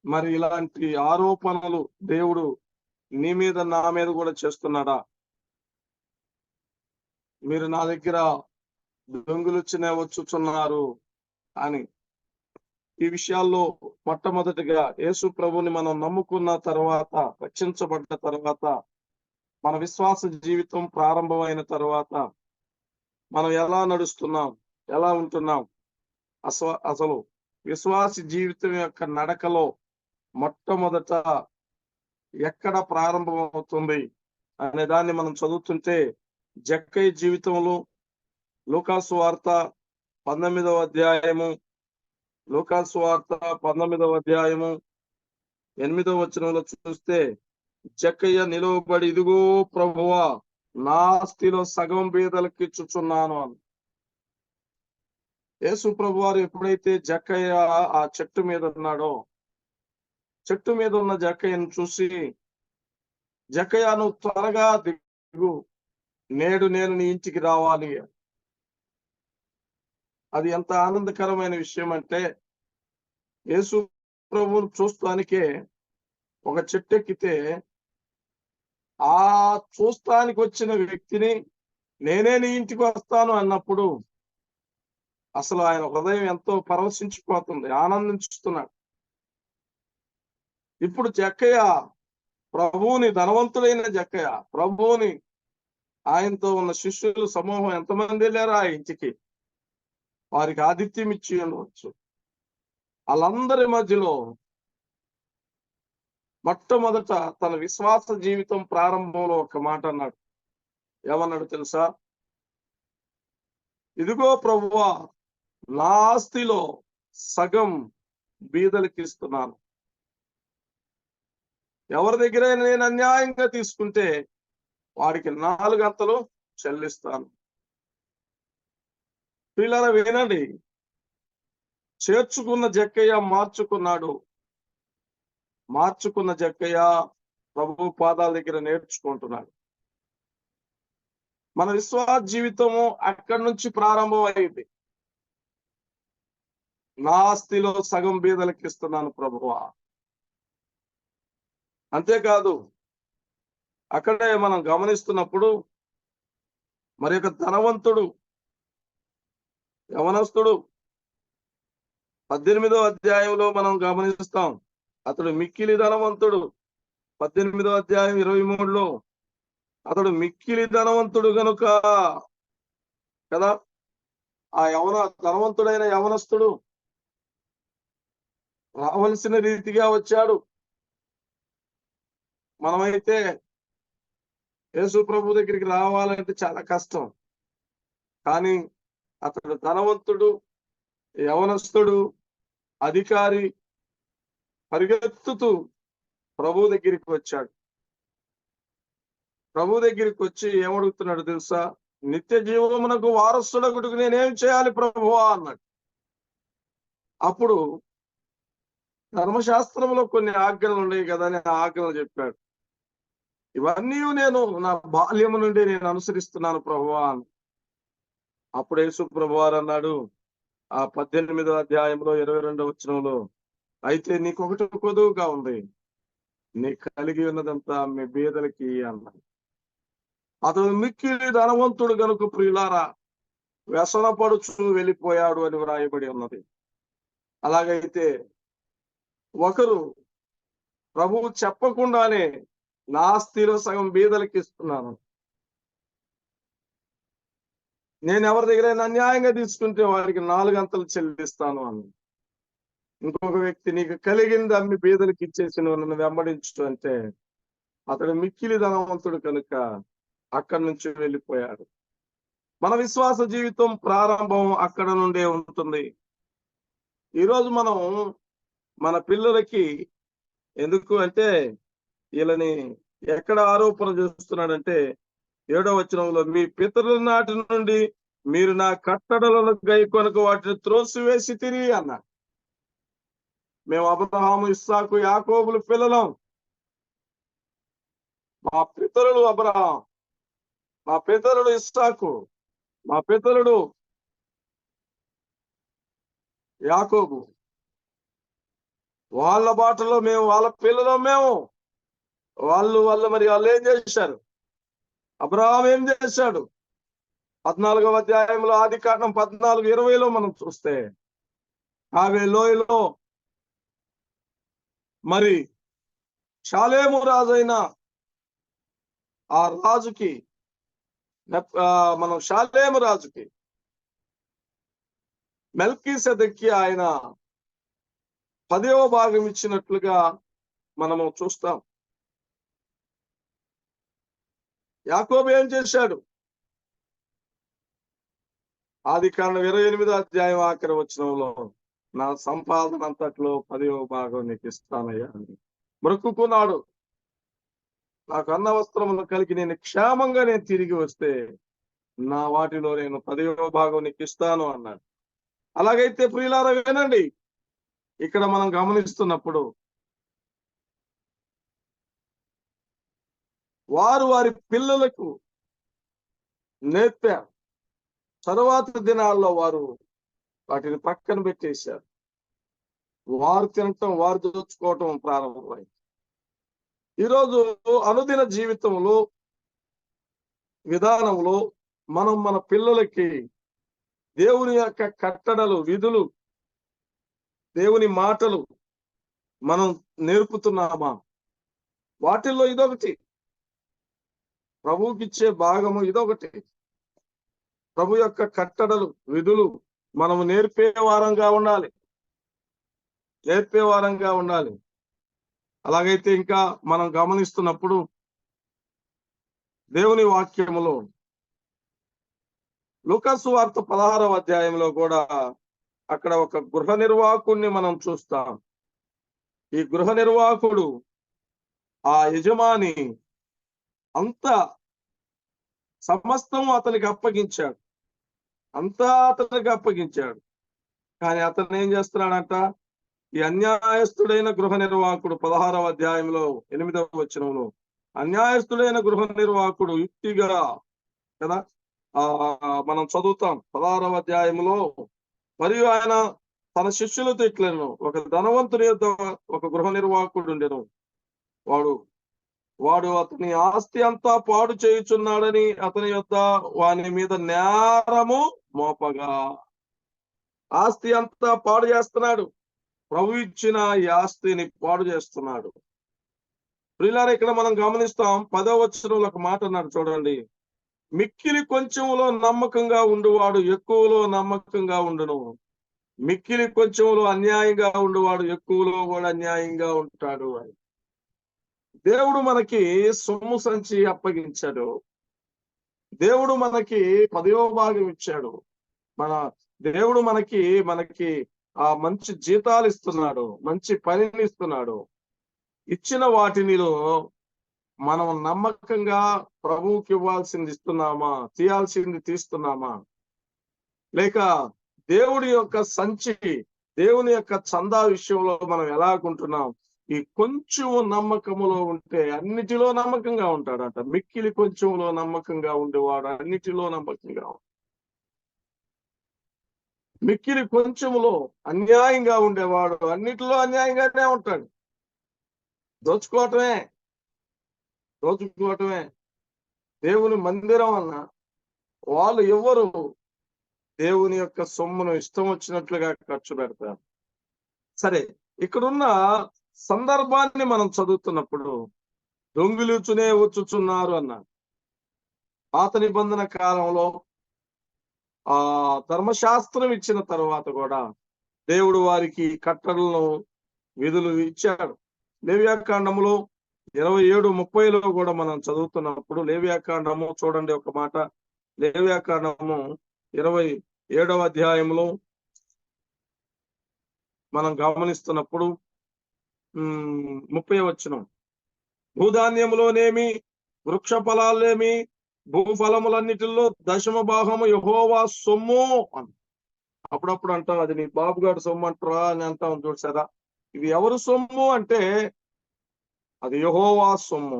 మరి ఇలాంటి ఆరోపణలు దేవుడు నీ మీద నా మీద కూడా చేస్తున్నాడా? మీరు నా దగ్గర దొంగిలొచ్చినే వచ్చుచున్నారు అని. ఈ విషయాల్లో మొట్టమొదటిగా యేసు ప్రభుని మనం నమ్ముకున్న తర్వాత, రక్షించబడ్డ తర్వాత, మన విశ్వాస జీవితం ప్రారంభమైన తర్వాత మనం ఎలా నడుస్తున్నాం, ఎలా ఉంటున్నాం, అసలు విశ్వాస జీవితం యొక్క నడకలో మొట్టమొదట ఎక్కడ ప్రారంభమవుతుంది అనే దాన్ని మనం చదువుతుంటే, జక్కయ్య జీవితంలో లూకాసు వార్త 19వ అధ్యాయము, లూకాసు వార్త 19వ అధ్యాయము 8వ వచనంలో చూస్తే, జక్కయ్య నిలువబడి, ఇదిగో ప్రభువా, నా ఆస్తిలో సగం బీదలకి ఇచ్చుచున్నాను అని. యేసు ప్రభు వారు ఎప్పుడైతే జక్కయ్య ఆ చెట్టు మీద ఉన్నాడో, చెట్టు మీద ఉన్న జక్కయ్యను చూసి, జక్కయ్య నువ్వు త్వరగా దిగు, నేడు నేను నీ ఇంటికి రావాలి. అది ఎంత ఆనందకరమైన విషయం అంటే, యేసు ప్రభువును చూస్తానికే ఒక చెట్టు ఎక్కితే ఆ చూస్తానికి వచ్చిన వ్యక్తిని నేనే నీ ఇంటికి వస్తాను అన్నప్పుడు అసలు ఆయన హృదయం ఎంతో పరవశించిపోతుంది, ఆనందించుతున్నాడు. ఇప్పుడు జక్కయ్య ప్రభువుని, ధనవంతుడైన జక్కయ్య ప్రభువుని, ఆయనతో ఉన్న శిష్యులు సమూహం ఎంతమంది వెళ్ళారు ఆ ఇంటికి, వారికి ఆతిథ్యం ఇచ్చి ఉండవచ్చు. వాళ్ళందరి మధ్యలో మొట్టమొదట తన విశ్వాస జీవితం ప్రారంభంలో ఒక మాట అన్నాడు. ఏమన్నాడు తెలుసా? ఇదిగో ప్రభువా, నా ఆస్తిలో సగం బీదలకి ఇస్తున్నాను. ఎవరి దగ్గర నేను అన్యాయంగా తీసుకుంటే వాడికి 4 అంతలు చెల్లిస్తాను. పిల్లల వినండి, చేర్చుకున్న జక్కయ్య మార్చుకున్న జక్కయ్య ప్రభు పాదాల దగ్గర నేర్చుకుంటున్నాడు. మన విశ్వాస జీవితము అక్కడి నుంచి ప్రారంభం అయింది. నా ఆస్తిలో సగం బీదలకి ఇస్తున్నాను ప్రభువా. అంతేకాదు అక్కడే మనం గమనిస్తున్నప్పుడు మరి యొక్క ధనవంతుడు యవనస్తుడు 18వ అధ్యాయంలో మనం గమనిస్తాం. అతడు మిక్కిలి ధనవంతుడు. 18వ అధ్యాయం 23లో అతడు మిక్కిలి ధనవంతుడు గనుక కదా, ఆ ధనవంతుడైన యవనస్తుడు రావలసిన రీతిగా వచ్చాడు. మనమైతే యేసు ప్రభు దగ్గరికి రావాలంటే చాలా కష్టం. కానీ అతడు ధనవంతుడు, యవనస్తుడు, అధికారి పరిగెత్తుతూ ప్రభు దగ్గరికి వచ్చాడు. ప్రభు దగ్గరికి వచ్చి ఏమడుగుతున్నాడు తెలుసా? నిత్య జీవమునకు వారసుడగుటకు నేనేం చేయాలి ప్రభువా అన్నాడు. అప్పుడు ధర్మశాస్త్రంలో కొన్ని ఆజ్ఞలు ఉన్నాయి కదా అని ఆ ఆజ్ఞలు చెప్పాడు. ఇవన్నీ నేను నా బాల్యము నుండి నేను అనుసరిస్తున్నాను ప్రభువా అని. అప్పుడు యేసు ప్రభువారు అన్నాడు ఆ 18వ అధ్యాయంలో 22వ వచనంలో, అయితే నీకొకటి కొదువుగా ఉంది, నీ కలిగి ఉన్నదంతా మీ బీదలకి అన్నాడు. అతడు మిక్కిలి ధనవంతుడు గనుక ప్రియులారా వ్యసనపడుచు వెళ్ళిపోయాడు అని వ్రాయబడి ఉన్నది. అలాగైతే ఒకరు ప్రభువు చెప్పకుండానే నా ఆస్తిలో సగం బీదలకి ఇస్తున్నాను, నేను ఎవరి దగ్గరైనా అన్యాయంగా తీసుకుంటే వారికి 4 అంతలు చెల్లిస్తాను అని. ఇంకొక వ్యక్తి నీకు కలిగింది అమ్మి బీదలకి ఇచ్చేసి నువ్వు నన్ను వెంబడించు అంటే అతడు మిక్కిలి ధనవంతుడు కనుక అక్కడి నుంచి వెళ్ళిపోయాడు. మన విశ్వాస జీవితం ప్రారంభం అక్కడ నుండే ఉంటుంది. ఈరోజు మనం మన పిల్లలకి ఎందుకు అంటే వీళ్ళని ఎక్కడ ఆరోపణ చేస్తున్నాడంటే 7వ వచనంలో, మీ పితరుల నాటి నుండి మీరు నా కట్టడలను గైకొనక వాటిని త్రోసివేసి తిరిగి అన్నాడు. మేము అబ్రహాము, ఇస్సాకు, యాకోబులు పిల్లలం. మా పితరులు అబ్రహాం, మా పితరుడు ఇస్సాకు, మా పితరుడు యాకోబు. వాళ్ళ బాటలో మేము, వాళ్ళ పిల్లలు మేము. వాళ్ళు మరి వాళ్ళు ఏం చేశారు? అబ్రహాం ఏం చేశాడు? 14వ అధ్యాయంలో ఆదికాండం 14:20లో మనం చూస్తే ఆవే లోయలో మరి షాలేము రాజైన ఆ రాజుకి మనం షాలేము రాజుకి మెల్కీసెదెక్కి ఆయన 10వ భాగం ఇచ్చినట్లుగా మనము చూస్తాం. యాకోబు ఏం చేశాడు? ఆదికాండం 28వ అధ్యాయం ఆఖరి వచనంలో, నా సంపాదన అంతట్లో 10వ భాగం నీకు ఇస్తానయ్యా అని మొక్కుకున్నాడు. నాకు అన్న వస్త్రమును కలిగి నేను క్షేమంగా నేను తిరిగి వస్తే నా వాటిలో నేను 10వ భాగం నీకు ఇస్తాను అన్నాడు. అలాగైతే ప్రియులారా వినండి, ఇక్కడ మనం గమనిస్తున్నప్పుడు వారు వారి పిల్లలకు నేర్పారు. తరువాత దినాల్లో వారు వాటిని పక్కన పెట్టేశారు. వారు తినటం, వారు దోచుకోవటం ప్రారంభమైంది. ఈరోజు అనుదిన జీవితంలో విధానంలో మనం మన పిల్లలకి దేవుని యొక్క కట్టడలు, విధులు, దేవుని మాటలు మనం నేర్పుతున్నామా? వాటిల్లో ఇదొకటి. ప్రభువుకి ఇచ్చే భాగము ఇదొకటి. ప్రభు యొక్క కట్టడలు, విధులు మనము నేర్పే వారంగా ఉండాలి. అలాగైతే ఇంకా మనం గమనిస్తున్నప్పుడు దేవుని వాక్యములో లూకాసు వార్త 16వ అధ్యాయంలో కూడా అక్కడ ఒక గృహ నిర్వాహకుడిని మనం చూస్తాం. ఈ గృహ నిర్వాహకుడు ఆ యజమాని అంతా సమస్తం అతనికి అప్పగించాడు. కానీ అతను ఏం చేస్తున్నాడంట? ఈ అన్యాయస్తుడైన గృహ నిర్వాహకుడు 16వ అధ్యాయంలో 8వ వచనంలో, అన్యాయస్తుడైన గృహ నిర్వాహకుడు యుక్తిగా కదా మనం చదువుతాం 16వ అధ్యాయంలో, మరియు ఆయన తన శిష్యులతో ఇట్లను, ఒక ధనవంతుని యొక్క ఒక గృహ నిర్వాహకుడు ఉండెను. వాడు అతని ఆస్తి అంతా పాడు చేయుచున్నాడని అతని యొద్ద వాని మీద నేరము మోపగా. ఆస్తి అంతా పాడు చేస్తున్నాడు, ప్రభు ఇచ్చిన ఈ ఆస్తిని పాడు చేస్తున్నాడు. ప్రియులారా, ఇక్కడ మనం గమనిస్తాం 10వ వచనంలో ఒక మాట అన్నాడు చూడండి. మిక్కిలి కొంచెంలో నమ్మకంగా ఉండువాడు ఎక్కువలో నమ్మకంగా ఉండును, మిక్కిలి కొంచెంలో అన్యాయంగా ఉండువాడు ఎక్కువలో కూడా అన్యాయంగా ఉంటాడు అని. దేవుడు మనకి సొమ్ము సంచి అప్పగించాడు, దేవుడు మనకి 10వ భాగం ఇచ్చాడు, దేవుడు మనకి ఆ మంచి జీతాలు ఇస్తున్నాడు, మంచి పనిని ఇస్తున్నాడు. ఇచ్చిన వాటినిలో మనం నమ్మకంగా ప్రభువుకి ఇవ్వాల్సింది ఇస్తున్నామా, తీయాల్సింది తీస్తున్నామా, లేక దేవుడి యొక్క సంచి, దేవుని యొక్క చందా విషయంలో మనం ఎలాగుంటున్నాం? ఈ కొంచెం నమ్మకములో ఉంటే అన్నిటిలో నమ్మకంగా ఉంటాడంట. మిక్కిలి కొంచెంలో నమ్మకంగా ఉండేవాడు అన్నిటిలో నమ్మకంగా, మిక్కిలి కొంచెములో అన్యాయంగా ఉండేవాడు అన్నిటిలో అన్యాయంగానే ఉంటాడు. దోచుకోవటమే దేవుని మందిరం అన్న వాళ్ళు ఎవరు దేవుని యొక్క సొమ్మును ఇష్టం వచ్చినట్లుగా ఖర్చు పెడతారు. సరే, ఇక్కడున్న సందర్భాన్ని మనం చదువుతున్నప్పుడు దొంగిలుచునే వచ్చుచున్నారు అన్నాడు. పాత నిబంధన కాలంలో ఆ ధర్మశాస్త్రం ఇచ్చిన తర్వాత కూడా దేవుడు వారికి కట్టడలను, విధులు ఇచ్చాడు. లేవియాకాండములో 27:30లో కూడా మనం చదువుతున్నప్పుడు లేవియాకాండము చూడండి ఒక మాట. లేవియాకాండము 27వ అధ్యాయంలో మనం గమనిస్తున్నప్పుడు 30వ వచనం, భూధాన్యములోనేమి వృక్ష ఫలాలేమి భూఫలములన్నిటిలో 10వ భాగము యెహోవా సొమ్ము అని. అప్పుడప్పుడు అంటాం అది నీ బాబుగాడు సొమ్ము అంటారా అని అంటాం చూసారా. ఇది ఎవరు సొమ్ము అంటే అది యెహోవా సొమ్ము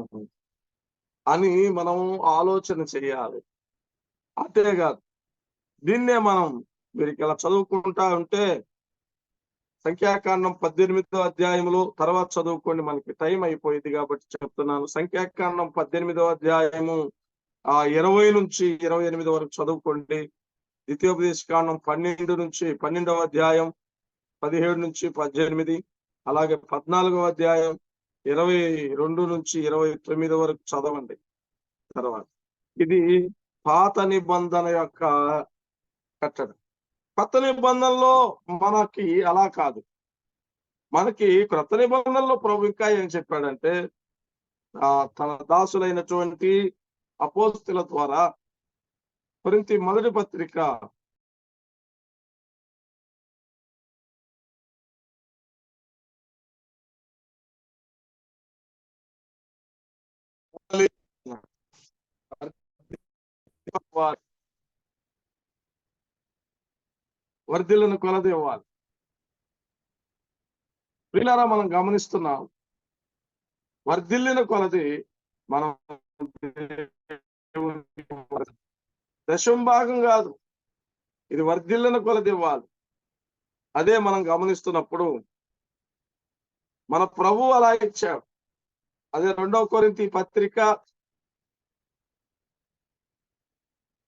అని మనం ఆలోచన చేయాలి. అంతేకాదు, దీన్నే మీరు ఇలా చదువుకుంటా ఉంటే సంఖ్యాకాండం 18వ అధ్యాయంలో తర్వాత చదువుకోండి, మనకి టైం అయిపోయింది కాబట్టి చెప్తున్నాను. సంఖ్యాకాండం 18వ అధ్యాయము 20 నుంచి 28 వరకు చదువుకోండి. ద్వితీయోపదేశకాండం 12వ అధ్యాయం 17 నుంచి 18, అలాగే 14వ అధ్యాయం 22 నుంచి 29 వరకు చదవండి. తర్వాత ఇది పాత నిబంధన యొక్క కట్టడం. కొత్త నిబంధనలో మనకి అలా కాదు. మనకి క్రొత్త నిబంధనలో ప్రభు ఇంకా ఏం చెప్పాడంటే తన దాసులైనటువంటి అపోస్తుల ద్వారా కొరింథీ మొదటి పత్రిక వర్ధిల్లను కొలది ఇవ్వాలి. ప్రియులారా, మనం గమనిస్తున్నాం, వర్ధిల్లిన కొలది మనం 10వ భాగం కాదు, ఇది వర్ధిల్లిన కొలది ఇవ్వాలి. అదే మనం గమనిస్తున్నప్పుడు మన ప్రభు అలా ఇచ్చాడు. అదే 2వ కొరింథీ పత్రిక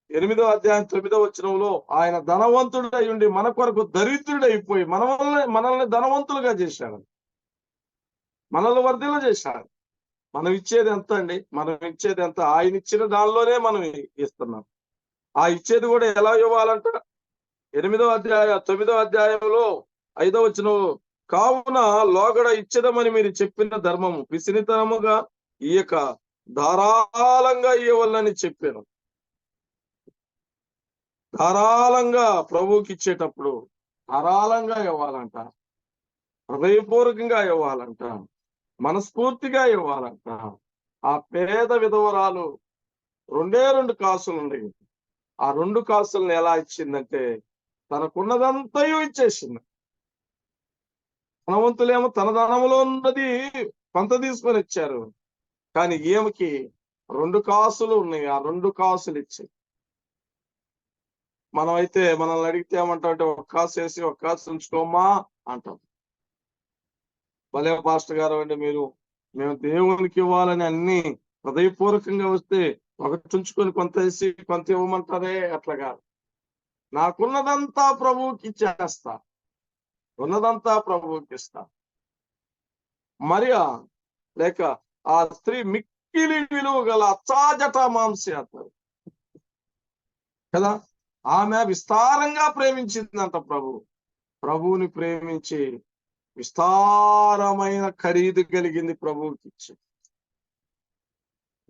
8వ అధ్యాయం 9వ వచనంలో ఆయన ధనవంతుడై ఉండి మన కొరకు దరిద్రుడైపోయి మనల్ని ధనవంతులుగా చేశాడు, మనల్ని వర్ధిల్ల చేశాడు. మనం ఇచ్చేది ఎంత అండి? మనం ఇచ్చేది ఎంత? ఆయన ఇచ్చిన దానిలోనే మనం ఇస్తున్నాం. ఆ ఇచ్చేది కూడా ఎలా ఇవ్వాలంట? 9వ అధ్యాయంలో 5వ వచనం, కావున లోగడ ఇచ్చేదమని మీరు చెప్పిన ధర్మము పిసినితనముగా ఇయ్యక ధారాళంగా ఇవ్వాలని చెప్పాను. ధారాళంగా ప్రభువుకి ఇచ్చేటప్పుడు ధారాళంగా ఇవ్వాలంట, హృదయపూర్వకంగా ఇవ్వాలంట, మనస్ఫూర్తిగా ఇవ్వాలంట. ఆ పేద విధవరాలు 2 కాసులు ఉండేవి. ఆ 2 కాసులను ఎలా ఇచ్చిందంటే తనకున్నదంతయు ఇచ్చేసింది. ధనవంతులేమో తన ధనంలో ఉన్నది కొంత తీసుకొని ఇచ్చారు, కానీ ఈమెకి 2 కాసులు ఉన్నాయి. ఆ 2 కాసులు ఇచ్చి, మనమైతే మనల్ని అడిగితే ఏమంటాం అంటే 1 కాసు వేసి 1 కాసు ఉంచుకోమా అంటాం. భలే పాస్టర్ గారు అండి మీరు మేము దేవునికి ఇవ్వాలని అన్ని హృదయపూర్వకంగా వస్తే ఒకటి ఉంచుకొని కొంత వేసి కొంత ఇవ్వమంటారే, అట్లా కాదు. నాకున్నదంతా ప్రభువుకి ఇచ్చేస్తా, ఉన్నదంతా ప్రభువుకి ఇస్తా. మరియా లేక ఆ స్త్రీ మిక్కిలి విలువ గల అచ్చాజట మాంసి అంటారు కదా. ఆమె విస్తారంగా ప్రేమించిందంట ప్రభువుని ప్రేమించి విస్తారమైన ఖరీదు కలిగింది ప్రభువుకి ఇచ్చి.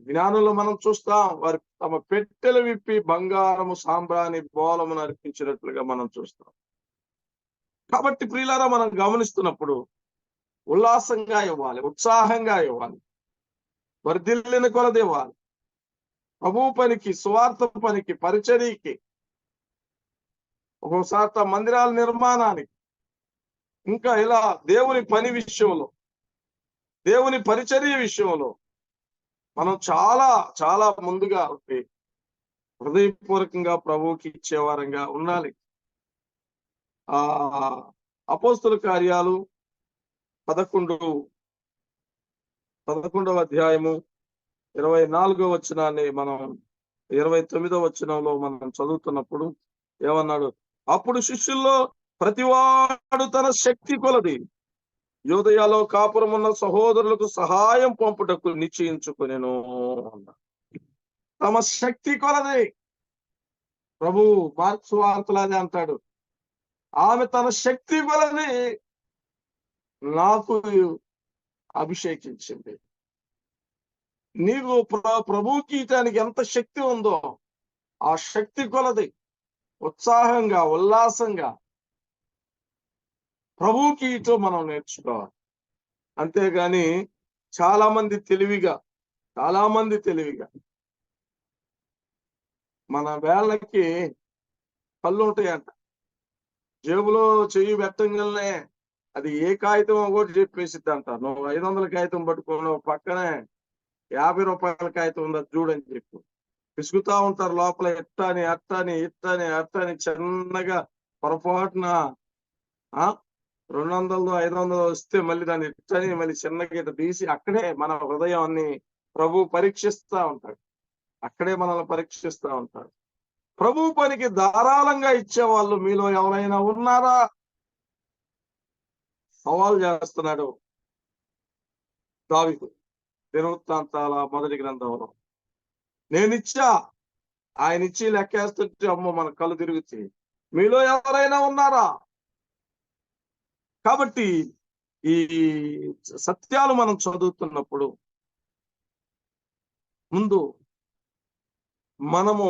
జ్ఞానులు మనం చూస్తాం, వారు తమ పెట్టెలు విప్పి బంగారము సాంబ్రాణి బోలమును అర్పించినట్లుగా మనం చూస్తాం. కాబట్టి ప్రియులారా, మనం గమనిస్తున్నప్పుడు ఉల్లాసంగా ఇవ్వాలి, ఉత్సాహంగా ఇవ్వాలి, వర్ధిల్లిన కొలది ఇవ్వాలి. ప్రభు పనికి, సువార్త పనికి, పరిచర్యకి, ఒక్కోసారి మందిరాల నిర్మాణానికి, ఇంకా ఇలా దేవుని పని విషయంలో, దేవుని పరిచర్య విషయంలో మనం చాలా చాలా ముందుగా హృదయపూర్వకంగా ప్రభువుకి ఇచ్చేవారంగా ఉండాలి. అపోస్తుల కార్యాలు 11వ అధ్యాయము 24వ వచనాన్ని మనం 29వ వచనంలో మనం చదువుతున్నప్పుడు ఏమన్నాడు? అప్పుడు శిష్యుల్లో ప్రతివాడు తన శక్తి కొలది యూదయలో కాపురమున్న సహోదరులకు సహాయం పంపుటకు నిశ్చయించుకునేను అన్నాడు. తమ శక్తి కొలది. ప్రభు మార్క్స్ వార్తలాదే అంటాడు, ఆమె తన శక్తి కొలది నాకు అభిషేకించింది. నీకు ప్రభువుకి ఇటానికి ఎంత శక్తి ఉందో ఆ శక్తి కొలది ఉత్సాహంగా, ఉల్లాసంగా ప్రభువుకి ఇటో మనం నేర్చుకోవాలి. అంతేగాని చాలా మంది తెలివిగా మన వేళ్ళకి కళ్ళు ఉంటాయంట, జేబులో చెయ్యి పెట్టంగానే అది ఏ కాగితం కూడా చెప్పేసిద్ది అంట. నువ్వు 500 కాగితం పట్టుకుని పక్కనే 50 రూపాయల కాగితం ఉందా చూడని చెప్పు. పిసుకుతా ఉంటారు లోపల, ఎట్టని అట్టని ఇట్టని అట్టని చిన్నగా పొరపాటున 200 500 వస్తే మళ్ళీ దాన్ని ఇట్టని మళ్ళీ చిన్నగా ఇట్ట తీసి అక్కడే మన హృదయాన్ని ప్రభు పరీక్షిస్తా ఉంటాడు. అక్కడే మనల్ని పరీక్షిస్తా ఉంటాడు. ప్రభు పనికి ధారాళంగా ఇచ్చే వాళ్ళు మీలో ఎవరైనా ఉన్నారా? సవాల్ చేస్తున్నాడు దావీదు దినవృత్తాంతాల 1వ గ్రంథంలో. నేనిచ్చా, ఆయన ఇచ్చి లెక్కేస్తుంటే అమ్మో మన కళ్ళు తిరుగుతాయి. మీలో ఎవరైనా ఉన్నారా? కాబట్టి ఈ సత్యాలు మనం చదువుతున్నప్పుడు ముందు మనము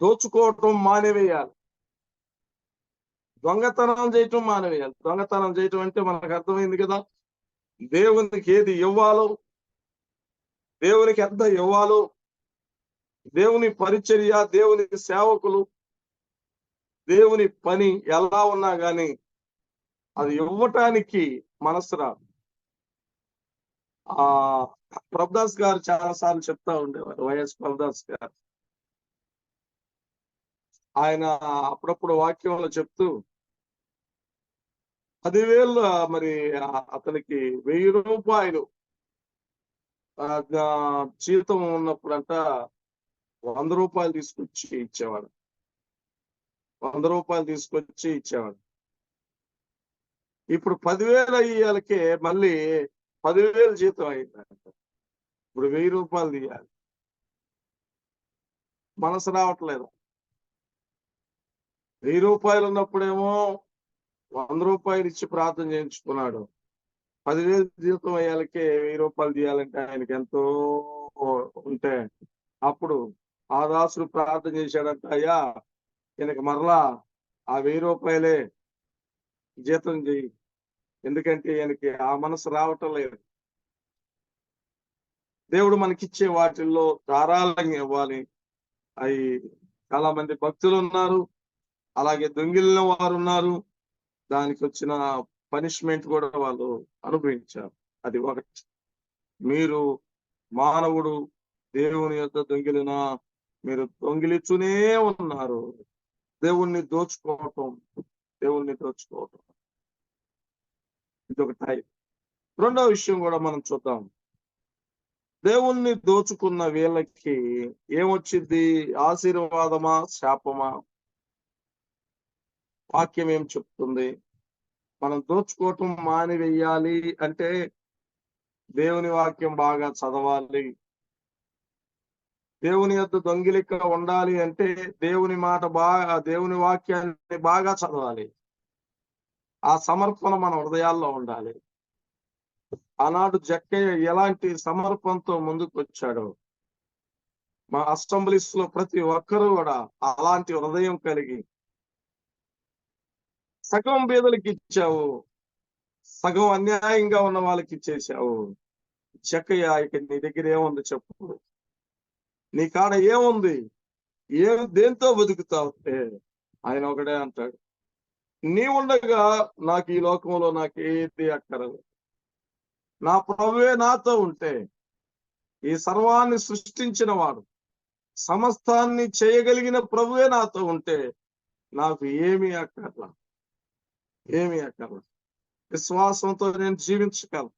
దోచుకోవటం మానేవేయాలి, దొంగతనం చేయటం మానేవేయాలి. దొంగతనం చేయటం అంటే మనకు అర్థమైంది కదా, దేవునికి ఏది ఇవ్వాలో, దేవునికి ఎంత ఇవ్వాలో, దేవుని పరిచర్య, దేవుని సేవకులు, దేవుని పని ఎలా ఉన్నా కానీ అది ఇవ్వటానికి మనసు రాదు. ప్రభుదాస్ గారు చాలా సార్లు చెప్తా ఉండేవారు, వైఎస్ ప్రభుదాస్ గారు. ఆయన అప్పుడప్పుడు వాక్యంలో చెప్తూ 10,000 మరి అతనికి 1000 రూపాయలు జీతం ఉన్నప్పుడంట 100 రూపాయలు తీసుకొచ్చి ఇచ్చేవాడు. 100 రూపాయలు తీసుకొచ్చి ఇచ్చేవాడు. ఇప్పుడు 10,000 అయ్యాలకే మళ్ళీ 10,000 జీతం అయిందంట. ఇప్పుడు 1000 రూపాయలు తీయాలి. మనసు రావట్లేదు. 1000 రూపాయలు ఉన్నప్పుడేమో 100 రూపాయలు ఇచ్చి ప్రార్థన చేయించుకున్నాడు. 10,000 జీతం అయ్యాలకే 1000 రూపాయలు తీయాలంటే ఆయనకి ఎంతో ఉంటే అప్పుడు ఆ దాసుడు ప్రార్థన చేశాడంట, అయ్యా ఈయనకి మరలా ఆ 1000 రూపాయలే జీతం చేయి, ఎందుకంటే ఈయనకి ఆ మనసు రావటం లేదు. దేవుడు మనకిచ్చే వాటిల్లో ధారాళంగా ఇవ్వాలి. అవి చాలా మంది భక్తులు ఉన్నారు, అలాగే దొంగిలిన వారు ఉన్నారు. దానికి వచ్చిన పనిష్మెంట్ కూడా వాళ్ళు అనుభవించారు. అది ఒకటి. మీరు మానవుడు దేవుని యొక్క దొంగిలిన మీరు దొంగిలిస్తూనే ఉన్నారు. దేవుణ్ణి దోచుకోవటం ఇదొక టైప్. రెండో విషయం కూడా మనం చూద్దాం. దేవుణ్ణి దోచుకున్న వీళ్ళకి ఏమొచ్చింది? ఆశీర్వాదమా, శాపమా? వాక్యం ఏం చెప్తుంది? మనం దోచుకోవటం మానివేయాలి అంటే దేవుని వాక్యం బాగా చదవాలి. దేవుని యొద్ద దొంగిలిక ఉండాలి అంటే దేవుని వాక్యాన్ని బాగా చదవాలి. ఆ సమర్పణ మన హృదయాల్లో ఉండాలి. ఆనాడు జక్కయ్య ఎలాంటి సమర్పణతో ముందుకు వచ్చాడో మా అసెంబ్లీస్ లో ప్రతి ఒక్కరూ కూడా అలాంటి హృదయం కలిగి, సగం బీదలకి ఇచ్చావు, సగం అన్యాయంగా ఉన్న వాళ్ళకి ఇచ్చేసావు. జక్కయ్య, ఇక నీ దగ్గర ఏముంది చెప్పు? నీ కాడ ఏముంది? దేంతో బతుకుతావు? ఆయన ఒకటే అంటాడు, నీ ఉండగా నాకు ఈ లోకంలో నాకు ఏది అక్కరదు. నా ప్రభువే నాతో ఉంటే, ఈ సర్వాన్ని సృష్టించిన వాడు, సమస్తాన్ని చేయగలిగిన ప్రభువే నాతో ఉంటే నాకు ఏమీ అక్కర్లా, ఏమీ అక్కర్లా. విశ్వాసంతో నేను జీవించగలను.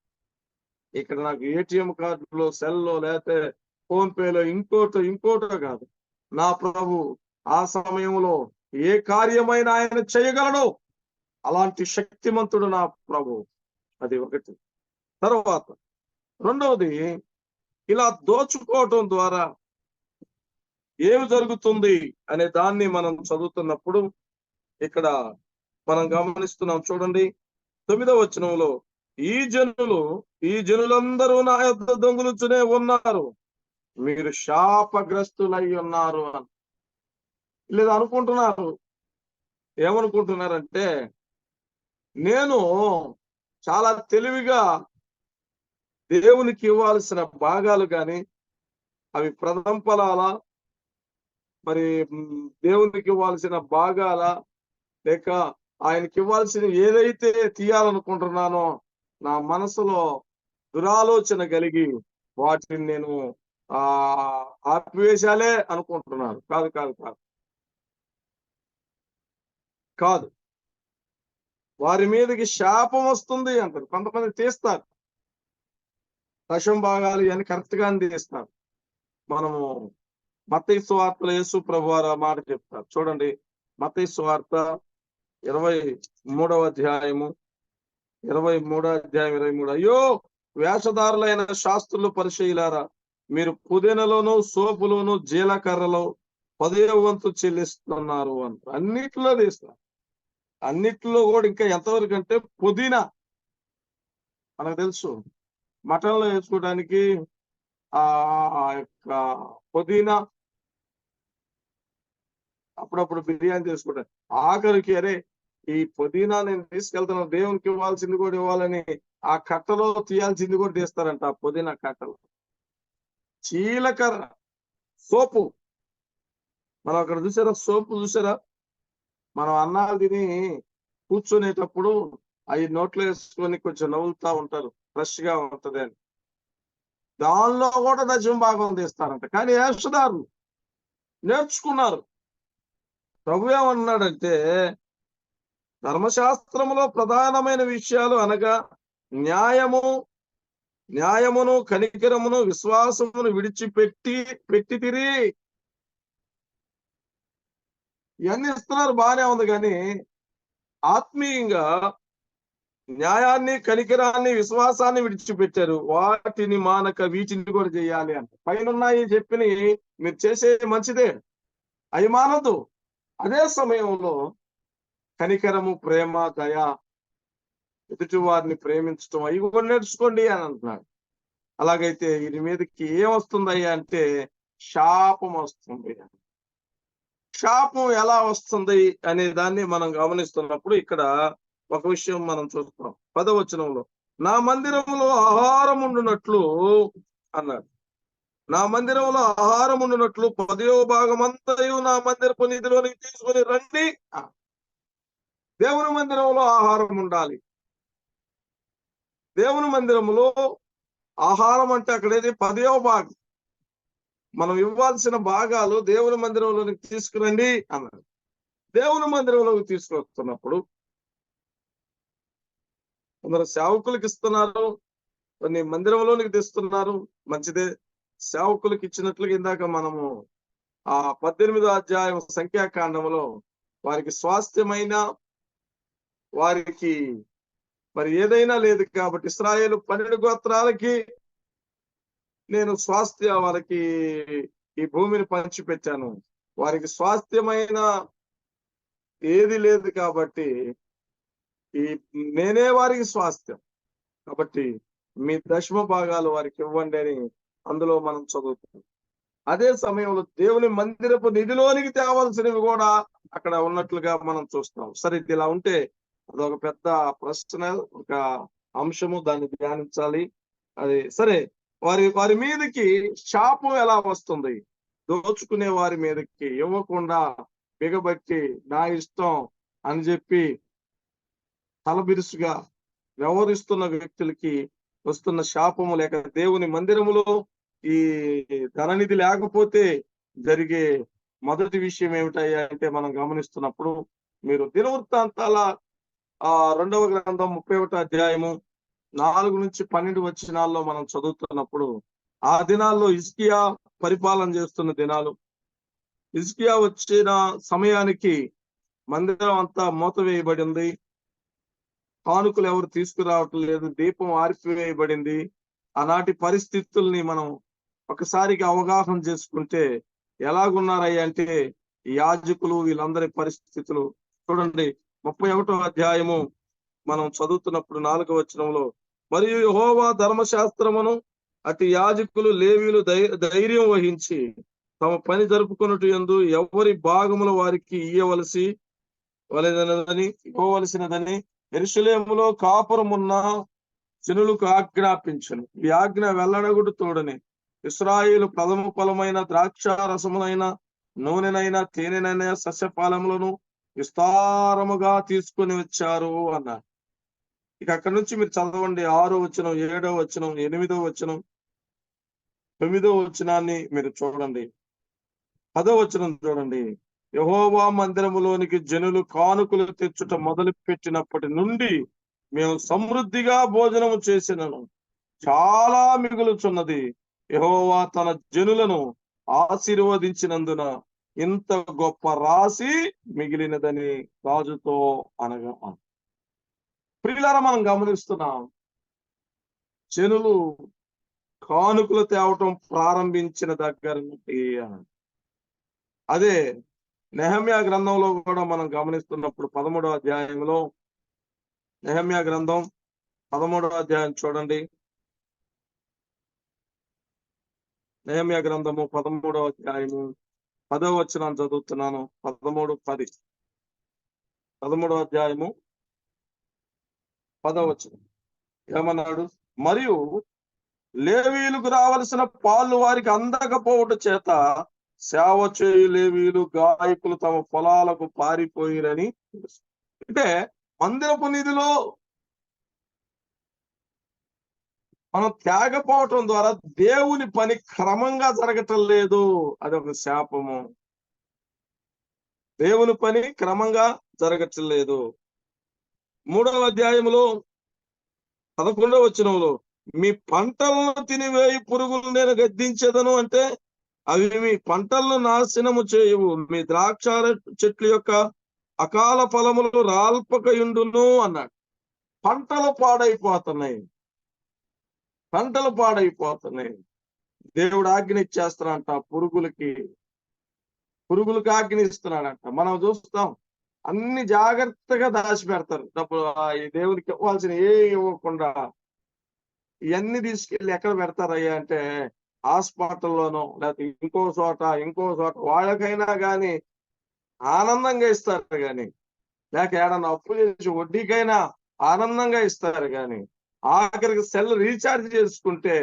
ఇక్కడ నాకు ఏటీఎం కార్డులో, సెల్లో, లేకపోతే ఫోన్ పేలో ఇంకోటో కాదు. నా ప్రభు ఆ సమయంలో ఏ కార్యమైనా ఆయన చేయగలడు. అలాంటి శక్తిమంతుడు నా ప్రభు. అది ఒకటి. తర్వాత రెండవది, ఇలా దోచుకోవటం ద్వారా ఏమి జరుగుతుంది అనే దాన్ని మనం చదువుతున్నప్పుడు ఇక్కడ మనం గమనిస్తున్నాం. చూడండి 9వ వచనంలో, ఈ జనులందరూ నా యొద్ద దొంగిలుచునే ఉన్నారు, మీరు శాపగ్రస్తులై ఉన్నారు అని. లేదా అనుకుంటున్నారు, ఏమనుకుంటున్నారంటే నేను చాలా తెలివిగా దేవునికి ఇవ్వాల్సిన భాగాలు కానీ అవి ప్రథమ ఫలాలా, మరి దేవునికి ఇవ్వాల్సిన భాగాల, లేక ఆయనకి ఇవ్వాల్సిన ఏదైతే తీయాలనుకుంటున్నానో నా మనసులో దురాలోచన కలిగి వాటిని నేను ఆపివేశాలే అనుకుంటున్నాను. కాదు కాదు కాదు కాదు వారి మీదకి శాపం వస్తుంది అంటారు. కొంతమంది తీస్తారు, దశమ భాగాలు అని కరెక్ట్ గా తీస్తారు. మనము మత్తయి సువార్తలో యేసు ప్రభువారు మాట చెప్తారు. చూడండి, మత్తయి సువార్త 23వ అధ్యాయము 23. అయ్యో వేషధారులైన శాస్త్రులు, పరిచయులారా, మీరు పుదీనలోను, సోపులోను, జీలకర్రలో 10వ వంతు చెల్లిస్తున్నారు అంటారు. అన్నిట్లో తీస్తారు. అన్నిట్లో కూడా ఇంకా ఎంతవరకు అంటే పుదీనా మనకు తెలుసు, మటన్ లో వేసుకోవడానికి ఆ యొక్క పుదీనా, అప్పుడప్పుడు బిర్యానీ చేసుకుంటాను. ఆఖరికి అరే ఈ పుదీనా నేను తీసుకెళ్తాను, దేవునికి ఇవ్వాల్సింది కూడా ఇవ్వాలని ఆ కట్టలో తీయాల్సింది కూడా తీస్తారంట. ఆ పుదీనా కట్టలో జీలకర్ర, సోపు. మనం అక్కడ చూసారా సోపు? చూసారా? మనం అన్నాలు తిని కూర్చునేటప్పుడు అవి నోట్లో వేసుకొని కొంచెం నవ్వులుతా ఉంటారు, ఫ్రెష్ గా ఉంటది అని. దానిలో కూడా దశమ భాగం తీస్తారంట. కానీ వేషధారులు నేర్చుకున్నారు. ప్రభు ఏమన్నాడంటే, ధర్మశాస్త్రములో ప్రధానమైన విషయాలు అనగా న్యాయమును, కనికరమును, విశ్వాసమును పెట్టితిరి. ఇవన్నీ ఇస్తున్నారు, బాగానే ఉంది. కానీ ఆత్మీయంగా న్యాయాన్ని, కనికరాన్ని, విశ్వాసాన్ని విడిచిపెట్టారు. వాటిని మానక వీటిని కూడా చేయాలి అంటే. పైనున్నాయి చెప్పిన మీరు చేసే మంచిదే, అవి మానదు. అదే సమయంలో కనికరము, ప్రేమ, దయ, ఎదుటి వారిని ప్రేమించడం అవి కూడా నేర్చుకోండి అని అంటున్నాడు. అలాగైతే వీరి మీదకి ఏమొస్తుందయ్యా అంటే శాపం వస్తుంది. శాపం ఎలా వస్తుంది అనే దాన్ని మనం గమనిస్తున్నప్పుడు ఇక్కడ ఒక విషయం మనం చూస్తాం. 10వ వచనంలో, నా మందిరంలో ఆహారం ఉండునట్లు అన్నాడు. నా మందిరంలో ఆహారం ఉండునట్లు 10వ భాగం అంతయు నా మందిరపు నిధిలోనికి తీసుకొని రండి. దేవుని మందిరంలో ఆహారం ఉండాలి. దేవుని మందిరంలో ఆహారం అంటే అక్కడేది 10వ భాగం. మనం ఇవ్వాల్సిన భాగాలు దేవుని మందిరంలోనికి తీసుకురండి అన్నాడు. దేవుని మందిరంలోకి తీసుకొస్తున్నప్పుడు కొందరు సేవకులకు ఇస్తున్నారు, కొన్ని మందిరంలోనికి తెస్తున్నారు, మంచిదే. సేవకులకు ఇచ్చినట్లుగా ఇందాక మనము ఆ 18వ అధ్యాయం సంఖ్యాకాండంలో వారికి స్వాస్థ్యమైన వారికి మరి ఏదైనా లేదు కాబట్టి ఇశ్రాయేలు 12 గోత్రాలకి నేను స్వాస్థ్య వారికి ఈ భూమిని పంచిపెట్టాను, వారికి స్వాస్థ్యమైన ఏది లేదు కాబట్టి ఈ నేనే వారికి స్వాస్థ్యం, కాబట్టి మీ దశమ భాగాలు వారికి ఇవ్వండి అని అందులో మనం చదువుతాం. అదే సమయంలో దేవుని మందిరపు నిధిలోనికి తేవాల్సినవి కూడా అక్కడ ఉన్నట్లుగా మనం చూస్తాం. సరే, ఇది ఇలా ఉంటే అదొక పెద్ద ప్రశ్న, ఒక అంశము, దాన్ని ధ్యానించాలి. అది సరే. వారి మీదకి శాపం ఎలా వస్తుంది? దోచుకునే వారి మీదకి ఇవ్వకుండా బిగబట్టి నా ఇష్టం అని చెప్పి తలబిరుసుగా వ్యవహరిస్తున్న వ్యక్తులకి వస్తున్న శాపము, లేక దేవుని మందిరములో ఈ ధననిధి లేకపోతే జరిగే మొదటి విషయం ఏమిటయ్యా అంటే మనం గమనిస్తున్నప్పుడు, మీరు దినవృత్తాంతాల 2వ గ్రంథం 31వ అధ్యాయము 4 నుంచి 12 వచనాల్లో మనం చదువుతున్నప్పుడు, ఆ దినాల్లో హిజ్కియా పరిపాలన చేస్తున్న దినాలు. హిజ్కియా వచ్చిన సమయానికి మందిరం అంతా మూతవేయబడింది, కానుకలు ఎవరు తీసుకురావటం లేదు, దీపం ఆర్పివేయబడింది. ఆనాటి పరిస్థితుల్ని మనం ఒకసారిగా అవగాహన చేసుకుంటే ఎలాగున్నారయ్యా అంటే యాజకులు వీళ్ళందరి పరిస్థితులు చూడండి. 31వ అధ్యాయము మనం చదువుతున్నప్పుడు 4వ వచనంలో, మరియు యెహోవా ధర్మశాస్త్రమును అటు యాజకులు లేవీలు ధైర్యం వహించి తమ పని జరుపుకొనుట యందు ఎవరి భాగముల వారికి ఇవ్వవలసినదని యెరూషలేములో కాపురమున్న జనులకు ఆజ్ఞాపించను. ఈ ఆజ్ఞ వెల్లడగుడు తోడని ఇశ్రాయేలు ప్రథమ ఫలమైన ద్రాక్ష రసములైన నూనెనైనా తేనెనైనా సస్యఫలములను విస్తారముగా తీసుకొని వచ్చారు అన్నారు. ఇక అక్కడి నుంచి మీరు చదవండి. 6వ వచనం, 7వ వచనం, 8వ వచనం, 9వ వచనాన్ని మీరు చూడండి. 10వ వచనం చూడండి. యెహోవా మందిరములోనికి జనులు కానుకలు తెచ్చుట మొదలు పెట్టినప్పటి నుండి మేము సమృద్ధిగా భోజనము చేసినను, చాలా మిగులుచున్నది. యెహోవా తన జనులను ఆశీర్వదించినందున ఇంత గొప్ప రాశి మిగిలినదని రాజుతో అనగా. ప్రియులారా, మనం గమనిస్తున్నాం, జనులు కానుకలు తేవటం ప్రారంభించిన దగ్గర నుండి. అదే నెహమ్యా గ్రంథంలో కూడా మనం గమనిస్తున్నప్పుడు 13వ అధ్యాయంలో, నెహమ్యా గ్రంథం 13వ అధ్యాయం చూడండి. నెహమ్యా గ్రంథము 13వ అధ్యాయము 10వ వచనం చదువుతున్నాను. 13:10. 13వ అధ్యాయము 10వ వచనం ఏమన్నాడు? మరియు లేవీయులకు రావలసిన పాలు వారికి అందకపోవట చేత సేవ చేయు లేవీయులు గాయకులు తమ పొలాలకు పారిపోయిరని. అంటే మందిరపు నిధిలో మనం త్యాగపోవటం ద్వారా దేవుని పని క్రమంగా జరగటం లేదు. అదొక శాపము. దేవుని పని క్రమంగా జరగటం లేదు. 3వ అధ్యాయంలో 11వ వచనంలో, మీ పంటలను తినివేయి పురుగులు నేను గద్దించేదను అంటే అవి మీ పంటలను నాశనము చేయవు, మీ ద్రాక్ష చెట్ల యొక్క అకాల ఫలములు రాల్పకయుండును అన్నాడు. పంటలు పాడైపోతున్నాయి. దేవుడు ఆజ్ఞ ఇచ్చేస్తాడంట పురుగులకి ఆజ్ఞ ఇస్తున్నాడంట. మనం చూస్తాం, అన్ని జాగ్రత్తగా దాచిపెడతారు. డబ్బులు ఈ దేవునికి ఇవ్వాల్సిన ఏ ఇవ్వకుండా ఇవన్నీ తీసుకెళ్ళి ఎక్కడ పెడతారయ్యా అంటే హాస్పిటల్లోనో లేకపోతే ఇంకో చోట వాళ్ళకైనా కానీ ఆనందంగా ఇస్తారు కానీ, లేక ఏడన్నా అప్పు చేసి వడ్డీకైనా ఆనందంగా ఇస్తారు కానీ, ఆఖరికి సెల్ రీఛార్జ్ చేసుకుంటే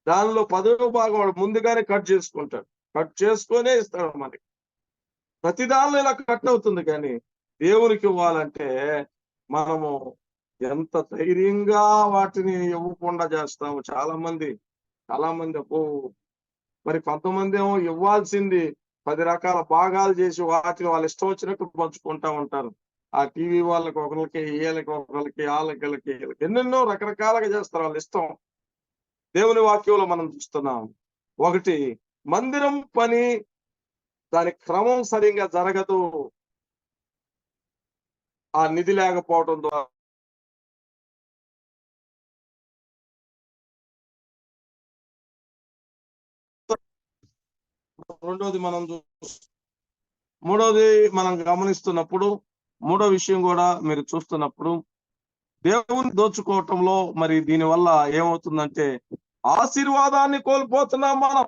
దానిలో 10వ భాగం వాడు ముందుగానే కట్ చేసుకొనే ఇస్తాడు మనకి. ప్రతి దానిలో ఇలా కట్ అవుతుంది. కానీ దేవునికి ఇవ్వాలంటే మనము ఎంత ధైర్యంగా వాటిని ఇవ్వకుండా చేస్తాము. చాలా మంది మరి కొంతమంది ఏమో ఇవ్వాల్సింది 10 రకాల భాగాలు చేసి వాటిని వాళ్ళు ఇష్టం వచ్చినట్టు పంచుకుంటా ఉంటారు. ఆ టీవీ వాళ్ళకి ఒకరికి, వీళ్ళకి ఒకరికి, వాళ్ళకి ఎన్నెన్నో రకరకాలుగా చేస్తారు వాళ్ళ ఇష్టం. దేవుని వాక్యంలో మనం చూస్తున్నాం. ఒకటి, మందిరం పని దాని క్రమం సరిగ్గా జరగదు. ఆ నిధి లేకపోవడం ద్వారా. రెండోది మూడోది మనం గమనిస్తున్నప్పుడు, మూడో విషయం కూడా మీరు చూస్తున్నప్పుడు, దేవుని దోచుకోవటంలో మరి దీనివల్ల ఏమవుతుందంటే ఆశీర్వాదాన్ని కోల్పోతున్నాం మనం.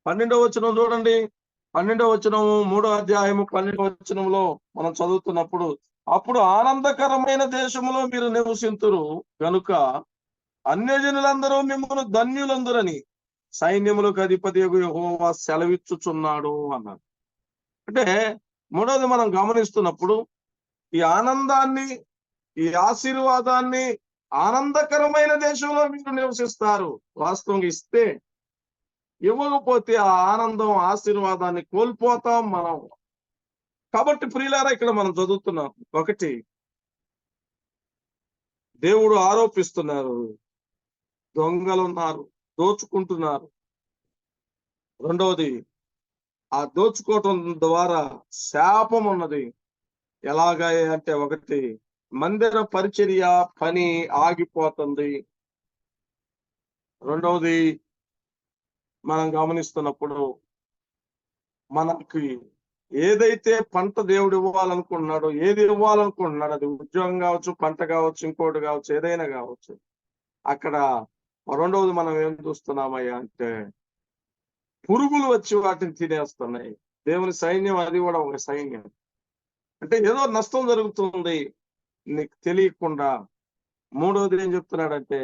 12వ వచనం చూడండి. 12వ వచనము 3వ అధ్యాయము 12వ వచనంలో మనం చదువుతున్నప్పుడు, అప్పుడు ఆనందకరమైన దేశంలో మీరు నివసింతురు కనుక అన్యజనులందరూ మిమ్మల్ని ధన్యులందరని సైన్యములకు అధిపతియగు యెహోవా సెలవిచ్చుచున్నాడు అన్నారు. అంటే మూడోది మనం గమనిస్తున్నప్పుడు, ఈ ఆనందాన్ని, ఈ ఆశీర్వాదాన్ని ఆనందకరమైన దేశంలో మీరు నివసిస్తారు. వాస్తవంగా ఇస్తే, ఇవ్వకపోతే ఆ ఆనందం, ఆశీర్వాదాన్ని కోల్పోతాం మనం. కాబట్టి ప్రియులారా, ఇక్కడ మనం చదువుతున్నాం. ఒకటి, దేవుడు ఆరోపిస్తున్నారు, దొంగలు ఉన్నారు, దోచుకుంటున్నారు. రెండవది, ఆ దోచుకోవటం ద్వారా శాపం ఉన్నది. ఎలాగా అంటే, ఒకటి, మందిర పరిచర్య పని ఆగిపోతుంది. రెండవది మనం గమనిస్తున్నప్పుడు, మనకి ఏదైతే పంట దేవుడు ఇవ్వాలనుకుంటున్నాడో, ఏది ఇవ్వాలనుకుంటున్నాడు, అది ఉద్యోగం కావచ్చు, పంట కావచ్చు, ఇంకోటి కావచ్చు, ఏదైనా కావచ్చు, అక్కడ రెండవది మనం ఏం చూస్తున్నామయ్యా అంటే, పురుగులు వచ్చి వాటిని తినేస్తున్నాయి. దేవుని సైన్యం అది కూడా ఒక సైన్యం. అంటే ఏదో నష్టం జరుగుతుంది నీకు తెలియకుండా. మూడవది ఏం చెప్తున్నాడంటే,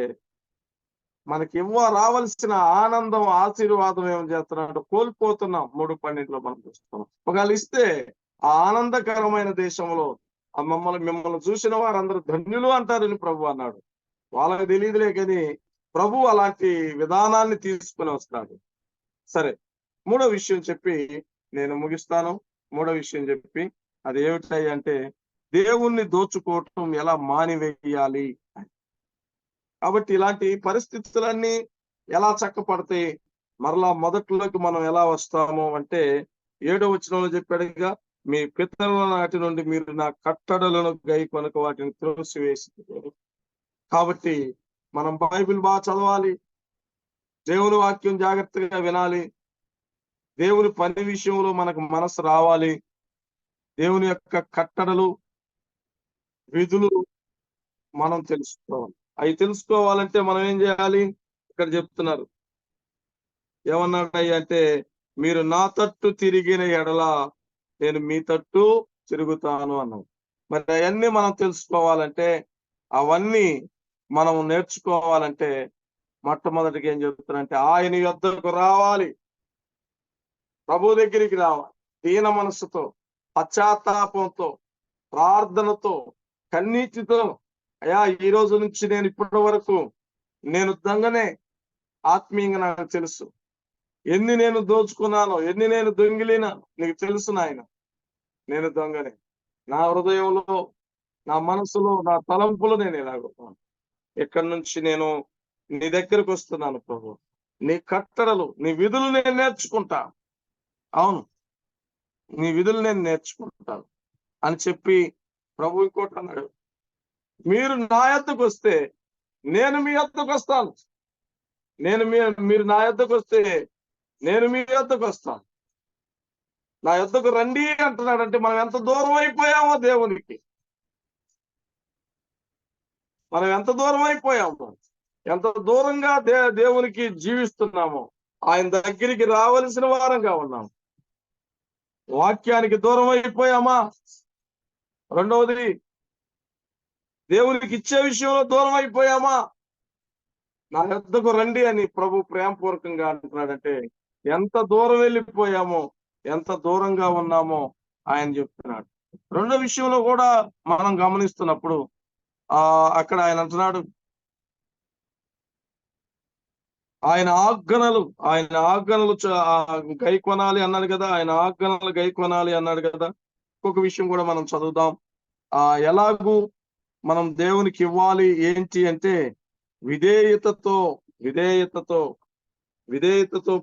మనకి రావాల్సిన ఆనందం, ఆశీర్వాదం ఏం చేస్తున్నాడు, కోల్పోతున్నాం. 3:12 మనం చూస్తున్నాం. ఒకవేళ ఇస్తే ఆ ఆనందకరమైన దేశంలో మిమ్మల్ని చూసిన వారందరూ ధన్యులు అంటారని ప్రభు అన్నాడు. వాళ్ళకి తెలియదులే కానీ ప్రభు అలాంటి విధానాన్ని తీసుకుని వస్తాడు. సరే, మూడో విషయం చెప్పి నేను ముగిస్తాను. మూడో విషయం చెప్పి అది ఏమిటాయి అంటే, దేవుణ్ణి దోచుకోవటం ఎలా మానివేయాలి. కాబట్టి ఇలాంటి పరిస్థితులన్నీ ఎలా చక్కపడతాయి, మరలా మొదట్లోకి మనం ఎలా వస్తాము అంటే, 7వ వచనంలో చెప్పాడుగా, మీ పితరుల నాటి నుండి మీరు నా కట్టడలను గైకొనక వాటిని త్రోసివేసి. కాబట్టి మనం బైబిల్ బాగా చదవాలి, దేవుని వాక్యం జాగ్రత్తగా వినాలి, దేవుని పని విషయంలో మనకు మనసు రావాలి, దేవుని యొక్క కట్టడలు, విధులు మనం తెలుసుకోవాలి. అవి తెలుసుకోవాలంటే మనం ఏం చేయాలి? ఇక్కడ చెప్తున్నారు, ఏమన్నాడు అంటే, మీరు నా తట్టు తిరిగిన ఎడల నేను మీ తట్టు తిరుగుతాను అన్నాడు. మరి అవన్నీ మనం తెలుసుకోవాలంటే, అవన్నీ మనం నేర్చుకోవాలంటే, మొట్టమొదటిగా ఏం చెప్తున్నారంటే, ఆయన యొద్దకు రావాలి, ప్రభు దగ్గరికి రావాలి, దీన మనస్సుతో, పశ్చాత్తాపంతో, ప్రార్థనతో, కన్నీటితో. అయ్యా, ఈ రోజు నుంచి నేను ఇప్పటి వరకు నేను దొంగనే, ఆత్మీయంగా నాకు తెలుసు, ఎన్ని నేను దోచుకున్నానో, ఎన్ని నేను దొంగిలినా నీకు తెలుసు నాయన, నేను దొంగనే. నా హృదయంలో, నా మనసులో, నా తలంపులో నేను ఇలాగున్నాను. ఇక్కడి నుంచి నేను నీ దగ్గరకు వస్తున్నాను ప్రభు, నీ కట్టడలు, నీ విధులు నేను నేర్చుకుంటా. అవును, నీ విధులు నేను నేర్చుకుంటాను అని చెప్పి ప్రభు ఇంకోటి అన్నాడు, మీరు నా యొద్దకు వస్తే నేను మీ యొద్దకు వస్తాను. మీరు నా యొద్దకు వస్తే నేను మీ యొద్దకు వస్తాను. నా యొద్దకు రండి అంటున్నాడంటే, మనం ఎంత దూరం అయిపోయామో దేవునికి, మనం ఎంత దూరం అయిపోయామో, ఎంత దూరంగా దేవునికి జీవిస్తున్నామో, ఆయన దగ్గరికి రావలసిన వారంగా ఉన్నాం. వాక్యానికి దూరం అయిపోయామా? రెండవది, దేవునికి ఇచ్చే విషయంలో దూరం అయిపోయామా? నా యొద్దకు రండి అని ప్రభు ప్రేమపూర్వకంగా అంటున్నాడంటే, ఎంత దూరం వెళ్ళిపోయామో, ఎంత దూరంగా ఉన్నామో ఆయన చెప్తున్నాడు. రెండో విషయంలో కూడా మనం గమనిస్తున్నప్పుడు, అక్కడ ఆయన అంటున్నాడు, ఆయన ఆజ్ఞలు గైకొనాలి అన్నాడు కదా, ఆయన ఆజ్ఞలు గైకొనాలి అన్నాడు కదా. ఇంకొక విషయం కూడా మనం చదువుదాం. ఎలాగూ మనం దేవునికి ఇవ్వాలి ఏంటి అంటే, విధేయతతో విధేయతతో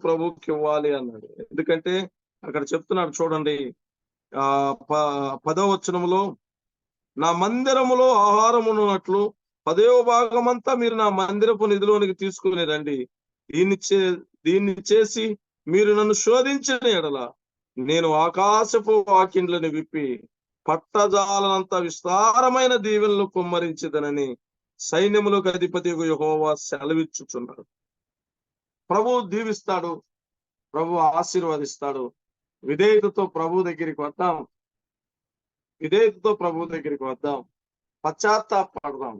ప్రభుకి ఇవ్వాలి అన్నాడు. ఎందుకంటే అక్కడ చెప్తున్నాడు చూడండి, 10వ వచనంలో, నా మందిరములో ఆహారమున్నట్లు 10వ భాగమంతా మీరు నా మందిరపు నిధిలోనికి తీసుకుని రండి. దీన్ని చేసి మీరు నన్ను శోధించిన యెడల నేను ఆకాశపు వాకిండ్లను విప్పి పట్టజాలనంత విస్తారమైన దీవెనలు కుమ్మరించదనని సైన్యములకు అధిపతి యెహోవా సెలవిచ్చుచున్నాడు. ప్రభు దీవిస్తాడు, ప్రభు ఆశీర్వదిస్తాడు. విధేయతతో ప్రభు దగ్గరికి వద్దాం, పశ్చాత్తాపడదాం.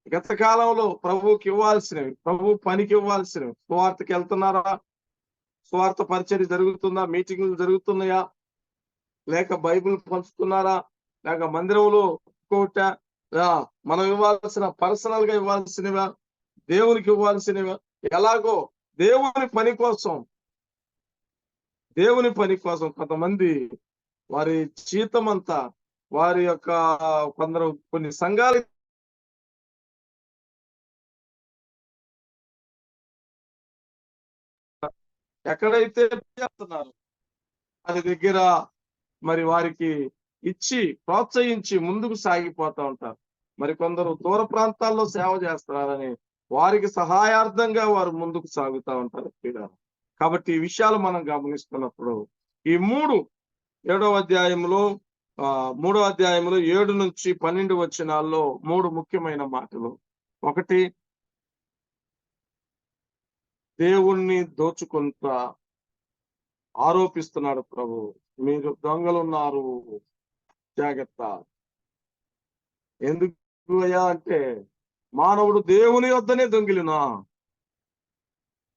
గత కాలంలో ప్రభుకి ఇవ్వాల్సినవి, ప్రభు పనికి ఇవ్వాల్సినవి, సువార్తకి వెళ్తున్నారా, సువార్త పరిచర్య జరుగుతుందా, మీటింగులు జరుగుతున్నాయా, లేక బైబిల్ పంచుతున్నారా, లేక మందిరంలో మనం ఇవ్వాల్సిన పర్సనల్ గా ఇవ్వాల్సినవా, దేవునికి ఇవ్వాల్సినవా, ఎలాగో దేవుని పని కోసం కొంతమంది వారి జీతం అంతా, వారి యొక్క కొన్ని సంఘాలు ఎక్కడైతే చేస్తున్నారు అది దగ్గర మరి వారికి ఇచ్చి ప్రోత్సహించి ముందుకు సాగిపోతా ఉంటారు. మరి కొందరు దూర ప్రాంతాల్లో సేవ చేస్తున్నారని వారికి సహాయార్థంగా వారు ముందుకు సాగుతూ ఉంటారు. కాబట్టి ఈ విషయాలు మనం గమనిస్తున్నప్పుడు ఈ 3వ అధ్యాయంలో 7 నుంచి 12 వచనాల్లో 3 ముఖ్యమైన మాటలు. ఒకటి, దేవుణ్ణి దోచుకుంటా ఆరోపిస్తున్నాడు ప్రభు, మీరు దొంగలున్నారు, జాగ్రత్త. ఎందుకు అయ్యా అంటే, మానవుడు దేవుని యొద్దనే దొంగిలినా,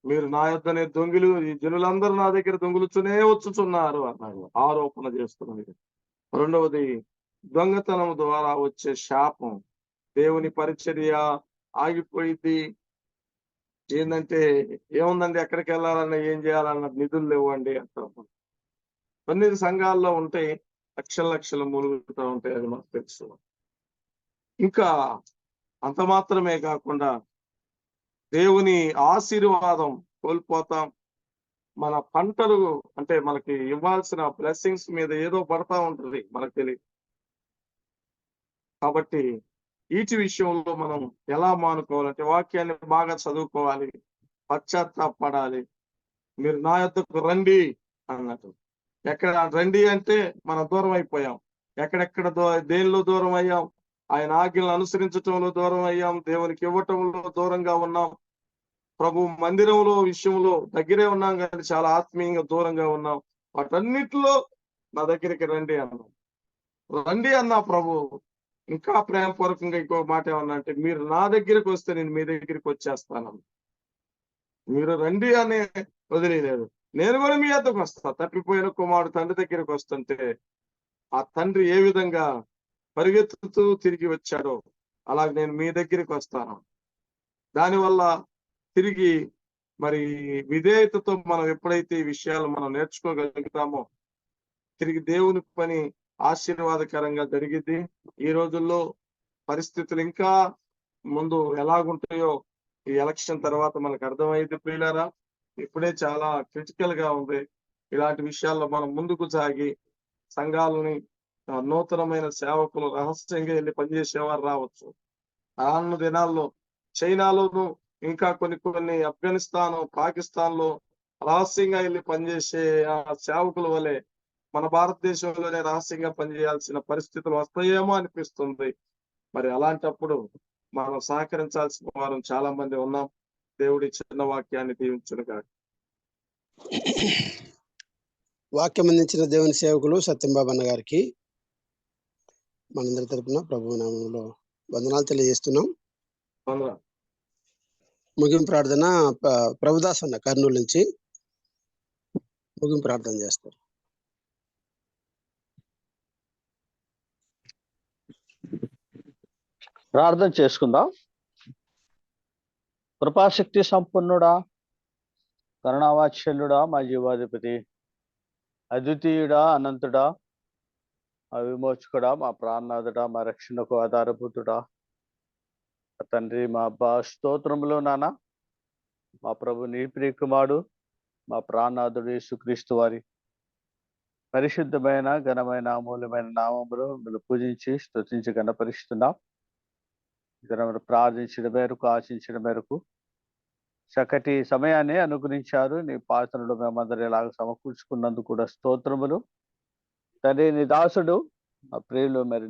మీరు నా యొద్దనే దొంగిలు, ఈ జనులందరూ నా దగ్గర దొంగిలుచునే వచ్చుచున్నారు అన్నాడు, ఆరోపణ చేస్తున్నది. రెండవది, దొంగతనం ద్వారా వచ్చే శాపం, దేవుని పరిచర్య ఆగిపోయింది. ఏంటంటే ఏముందండి, ఎక్కడికి వెళ్ళాలన్నా ఏం చేయాలన్నా నిధులు లేవండి అంటాం. కొన్ని సంఘాల్లో ఉంటాయి, లక్షలు మూలుగుతూ ఉంటాయి, అది మనకు తెలుసు. ఇంకా అంత మాత్రమే కాకుండా దేవుని ఆశీర్వాదం కోల్పోతాం. మన పంటలు అంటే మనకి ఇవ్వాల్సిన బ్లెస్సింగ్స్ మీద ఏదో పడతా ఉంటుంది, మనకు తెలియదు. కాబట్టి వీటి విషయంలో మనం ఎలా మానుకోవాలంటే, వాక్యాన్ని బాగా చదువుకోవాలి, పశ్చాత్తాపడాలి. మీరు నా యొద్దకు రండి అన్నట్టు. ఎక్కడ రండి అంటే మనం దూరం అయిపోయాం. ఎక్కడెక్కడ దేనిలో దూరం అయ్యాం, ఆయన ఆజ్ఞలను అనుసరించటంలో దూరం అయ్యాం, దేవునికి ఇవ్వటంలో దూరంగా ఉన్నాం, ప్రభు మందిరంలో విషయంలో దగ్గరే ఉన్నాం కానీ చాలా ఆత్మీయంగా దూరంగా ఉన్నాం. వాటన్నిటిలో నా దగ్గరికి రండి అన్నా ప్రభు ఇంకా ప్రేమపూర్వకంగా ఇంకో మాట ఏమన్నా అంటే, మీరు నా దగ్గరికి వస్తే నేను మీ దగ్గరికి వచ్చేస్తాను. మీరు రండి అనే వదిలేదు, నేను కూడా మీ వద్దకు వస్తా. తప్పిపోయిన కుమారుడు తండ్రి దగ్గరికి వస్తుంటే ఆ తండ్రి ఏ విధంగా పరిగెత్తుతూ తిరిగి వచ్చాడో అలాగే నేను మీ దగ్గరికి వస్తాను. దానివల్ల తిరిగి మరి విధేయతతో మనం ఎప్పుడైతే ఈ విషయాలు మనం నేర్చుకోగలుగుతామో తిరిగి దేవుని పని ఆశీర్వాదకరంగా జరిగింది. ఈ రోజుల్లో పరిస్థితులు ఇంకా ముందు ఎలాగుంటాయో ఈ ఎలక్షన్ తర్వాత మనకు అర్థమైంది ప్రియులారా. ఇప్పుడే చాలా క్రిటికల్ గా ఉంది. ఇలాంటి విషయాల్లో మనం ముందుకు సాగి సంఘాలని నూతనమైన సేవకులు రహస్యంగా వెళ్ళి పనిచేసేవారు రావచ్చు. రానున్న దినాల్లో చైనాలోను ఇంకా కొన్ని ఆఫ్ఘనిస్తాన్, పాకిస్తాన్ లో రహస్యంగా వెళ్ళి పనిచేసే ఆ సేవకుల వలె మన భారతదేశంలోనే రహస్యంగా పనిచేయాల్సిన పరిస్థితులు వస్తాయేమో అనిపిస్తుంది. మరి అలాంటప్పుడు మనం సహకరించాల్సిన వారు చాలా మంది ఉన్నాం. దేవుడి చిన్న వాక్యాన్ని దీవించునుగా. వాక్యం అందించిన దేవుని సేవకులు సత్యంబాబు అన్న గారికి మనందరి తరపున ప్రభు నామంలో వందనాలు తెలియజేస్తున్నాం. ముగింపు ప్రార్థన ప్రభుదాస్ అన్న కర్నూలు నుంచి ముగింపు ప్రార్థన చేస్తారు. ప్రార్థన చేసుకుందాం. కృపాశక్తి సంపన్నుడా, కరుణావాత్సల్యుడా, మా జీవాధిపతి, అద్వితీయుడా, అనంతుడా, అవిమోచకుడా, మా ప్రాణనాథుడా, మా రక్షణకు ఆధారభూతుడా, తండ్రి, మా అబ్బా స్తోత్రములు నాన్న. మా ప్రభు నీ ప్రియకుమారుడు మా ప్రాణనాథుడు యేసుక్రీస్తు వారి పరిశుద్ధమైన ఘనమైన అమూల్యమైన నామములో మిమ్మల్ని పూజించి స్తుతించి గణపరుస్తున్నాం. ఇతరులు ప్రార్థించిన మేరకు ఆశించిన మేరకు చక్కటి సమయాన్ని అనుగ్రహించారు. నీ పాత్రలు మేమందరూ ఇలాగ సమకూర్చుకున్నందుకు కూడా స్తోత్రములు. తండ్రి నీ దాసుడు మా ప్రియులు మరి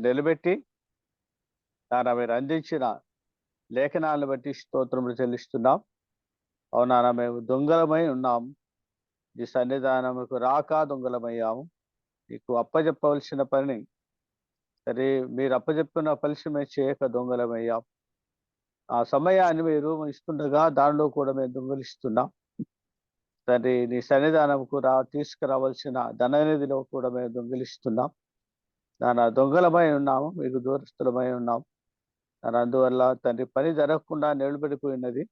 నిలబెట్టి నాన్న మీరు అందించిన లేఖనాలను బట్టి స్తోత్రములు చెల్లిస్తున్నాం. అవునా, మేము దొంగలమై ఉన్నాం, ఈ సన్నిధానముకు రాక దొంగలమయ్యాము. నీకు అప్పచెప్పవలసిన పని సరే మీరు అప్పచెప్పిన పలిసి మేము చేయక దొంగలమయ్యాం. ఆ సమయాన్ని మీరు ఇస్తుండగా దానిలో కూడా మేము దొంగలిస్తున్నాం. తండ్రి నీ సన్నిధానంకు తీసుకురావాల్సిన ధననిధిలో కూడా మేము దొంగిలిస్తున్నాం. దాని దొంగలమై ఉన్నాము, మీకు దూరస్తులమై ఉన్నాం. దాని అందువల్ల తండ్రి పని జరగకుండా నిలబడిపోయినది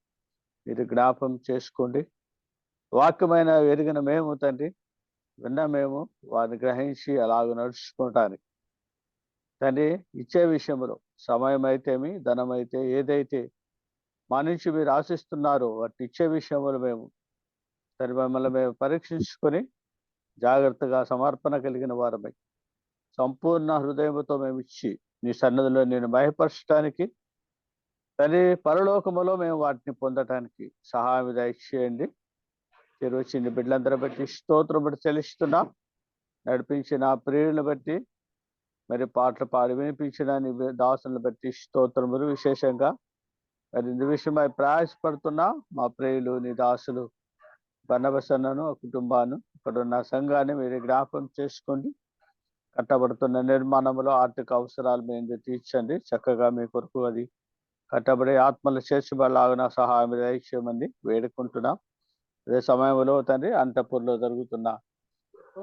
మీరు జ్ఞాపం చేసుకోండి. వాక్యమైన ఎరిగిన మేము తండ్రి విన్న మేము వారిని గ్రహించి అలాగ నడుచుకోవటానికి తండ్రి ఇచ్చే విషయంలో సమయం అయితేమి ధనం అయితే ఏదైతే మా నుంచి మీరు ఆశిస్తున్నారో వాటి ఇచ్చే విషయంలో మేము సరే మిమ్మల్ని మేము పరీక్షించుకొని జాగ్రత్తగా సమర్పణ కలిగిన వారమై సంపూర్ణ హృదయంతో మేము ఇచ్చి నీ సన్నిధిలో నేను మహిపరచడానికి తల్లి పరలోకములో మేము వాటిని పొందటానికి సహాయం దయచేయండి. వచ్చిన బిడ్డలందరూ బట్టి స్తోత్రం బట్టి చెల్లిస్తున్నా. నడిపించిన ప్రియులను బట్టి మరి పాటలు పాడి వినిపించిన నీ దాసులను బట్టి స్తోత్రములు. విశేషంగా మరి ఇందు విషయమై ప్రయాసపడుతున్నా మా ప్రియులు నీ దాసులు బర్నబసన్నను కుటుంబాన్ని ఇక్కడున్న సంఘాన్ని మీరు జ్ఞాపకం చేసుకోండి. కట్టబడుతున్న నిర్మాణంలో ఆర్థిక అవసరాలు మేము తీర్చండి. చక్కగా మీ కొరకు అది కట్టబడి ఆత్మలు చేర్చబడలాగిన సహాయం దయచేయమని వేడుకుంటున్నాం. అదే సమయంలో తండ్రి అంతఃపురంలో జరుగుతున్న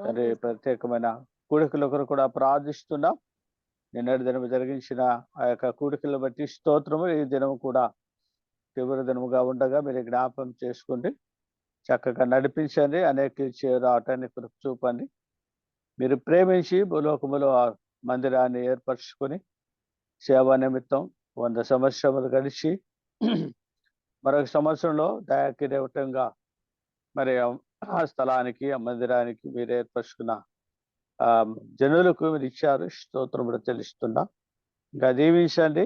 తండ్రి ప్రత్యేకమైన కూడికల కొరకు కూడా ప్రార్థిస్తున్నాం. నిన్నటి దినం జరిగించిన ఆ యొక్క కూడికలను బట్టి స్తోత్రము. ఈ దినము కూడా చివరి దినముగా ఉండగా మీరు జ్ఞాపకం చేసుకోండి. చక్కగా నడిపించండి. అనేక రావటాన్ని కొరకు చూపండి. మీరు ప్రేమించి భూలోకములో ఆ మందిరాన్ని ఏర్పరచుకొని సేవా నిమిత్తం 100 సంవత్సరములు గడిచి మరొక సంవత్సరంలో దయాకిరీటంగా మరి ఆ స్థలానికి ఆ మందిరానికి మీరు ఏర్పరచుకున్న జనులకు మీరు ఇచ్చారు. స్తోత్రములు తెలుస్తున్నా. ఇంకా దీవించండి.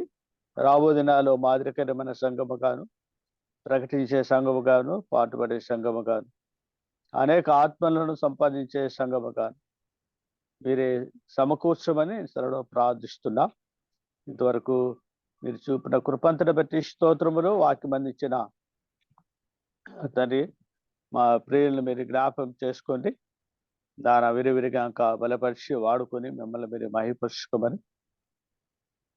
రాబో దినాల్లో మాదిరికరమైన సంఘముగాను ప్రకటించే సంఘముగాను పాటుపడే సంఘముగాను అనేక ఆత్మలను సంపాదించే సంఘముగాను మీరే సమకూర్చమని సరళ ప్రార్థిస్తున్నా. ఇంతవరకు మీరు చూపిన కృపంతను బట్టి స్తోత్రములు. వాక్యం అందించిన తండ్రి మా ప్రియులను మీరు జ్ఞాపకం చేసుకోండి. దాని విరివిరిగా ఇంకా బలపరిచి వాడుకొని మిమ్మల్ని మీరు మహిపరుచుకోమని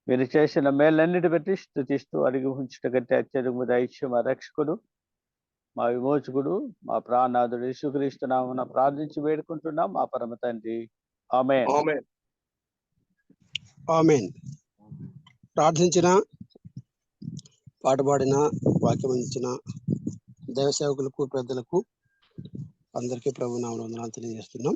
మీరు చేసిన మేలన్నిటి బట్టి స్తుతిస్తూ అడిగి ఉంచుట కంటే అత్యధికము దయచేసి మా రక్షకుడు మా విమోచకుడు మా ప్రాణనాథుడు యేసుక్రీస్తు నామమున ప్రార్థించి వేడుకుంటున్నాం మా పరమ తండ్రి. ఆమేన్. ఆమేన్. ఆమేన్. ప్రార్థించిన పాట పాడిన వాక్యం అందించిన దైవ సేవకులకు పెద్దలకు అందరికీ ప్రభు నామమున వందనాలు తెలియజేస్తున్నాం.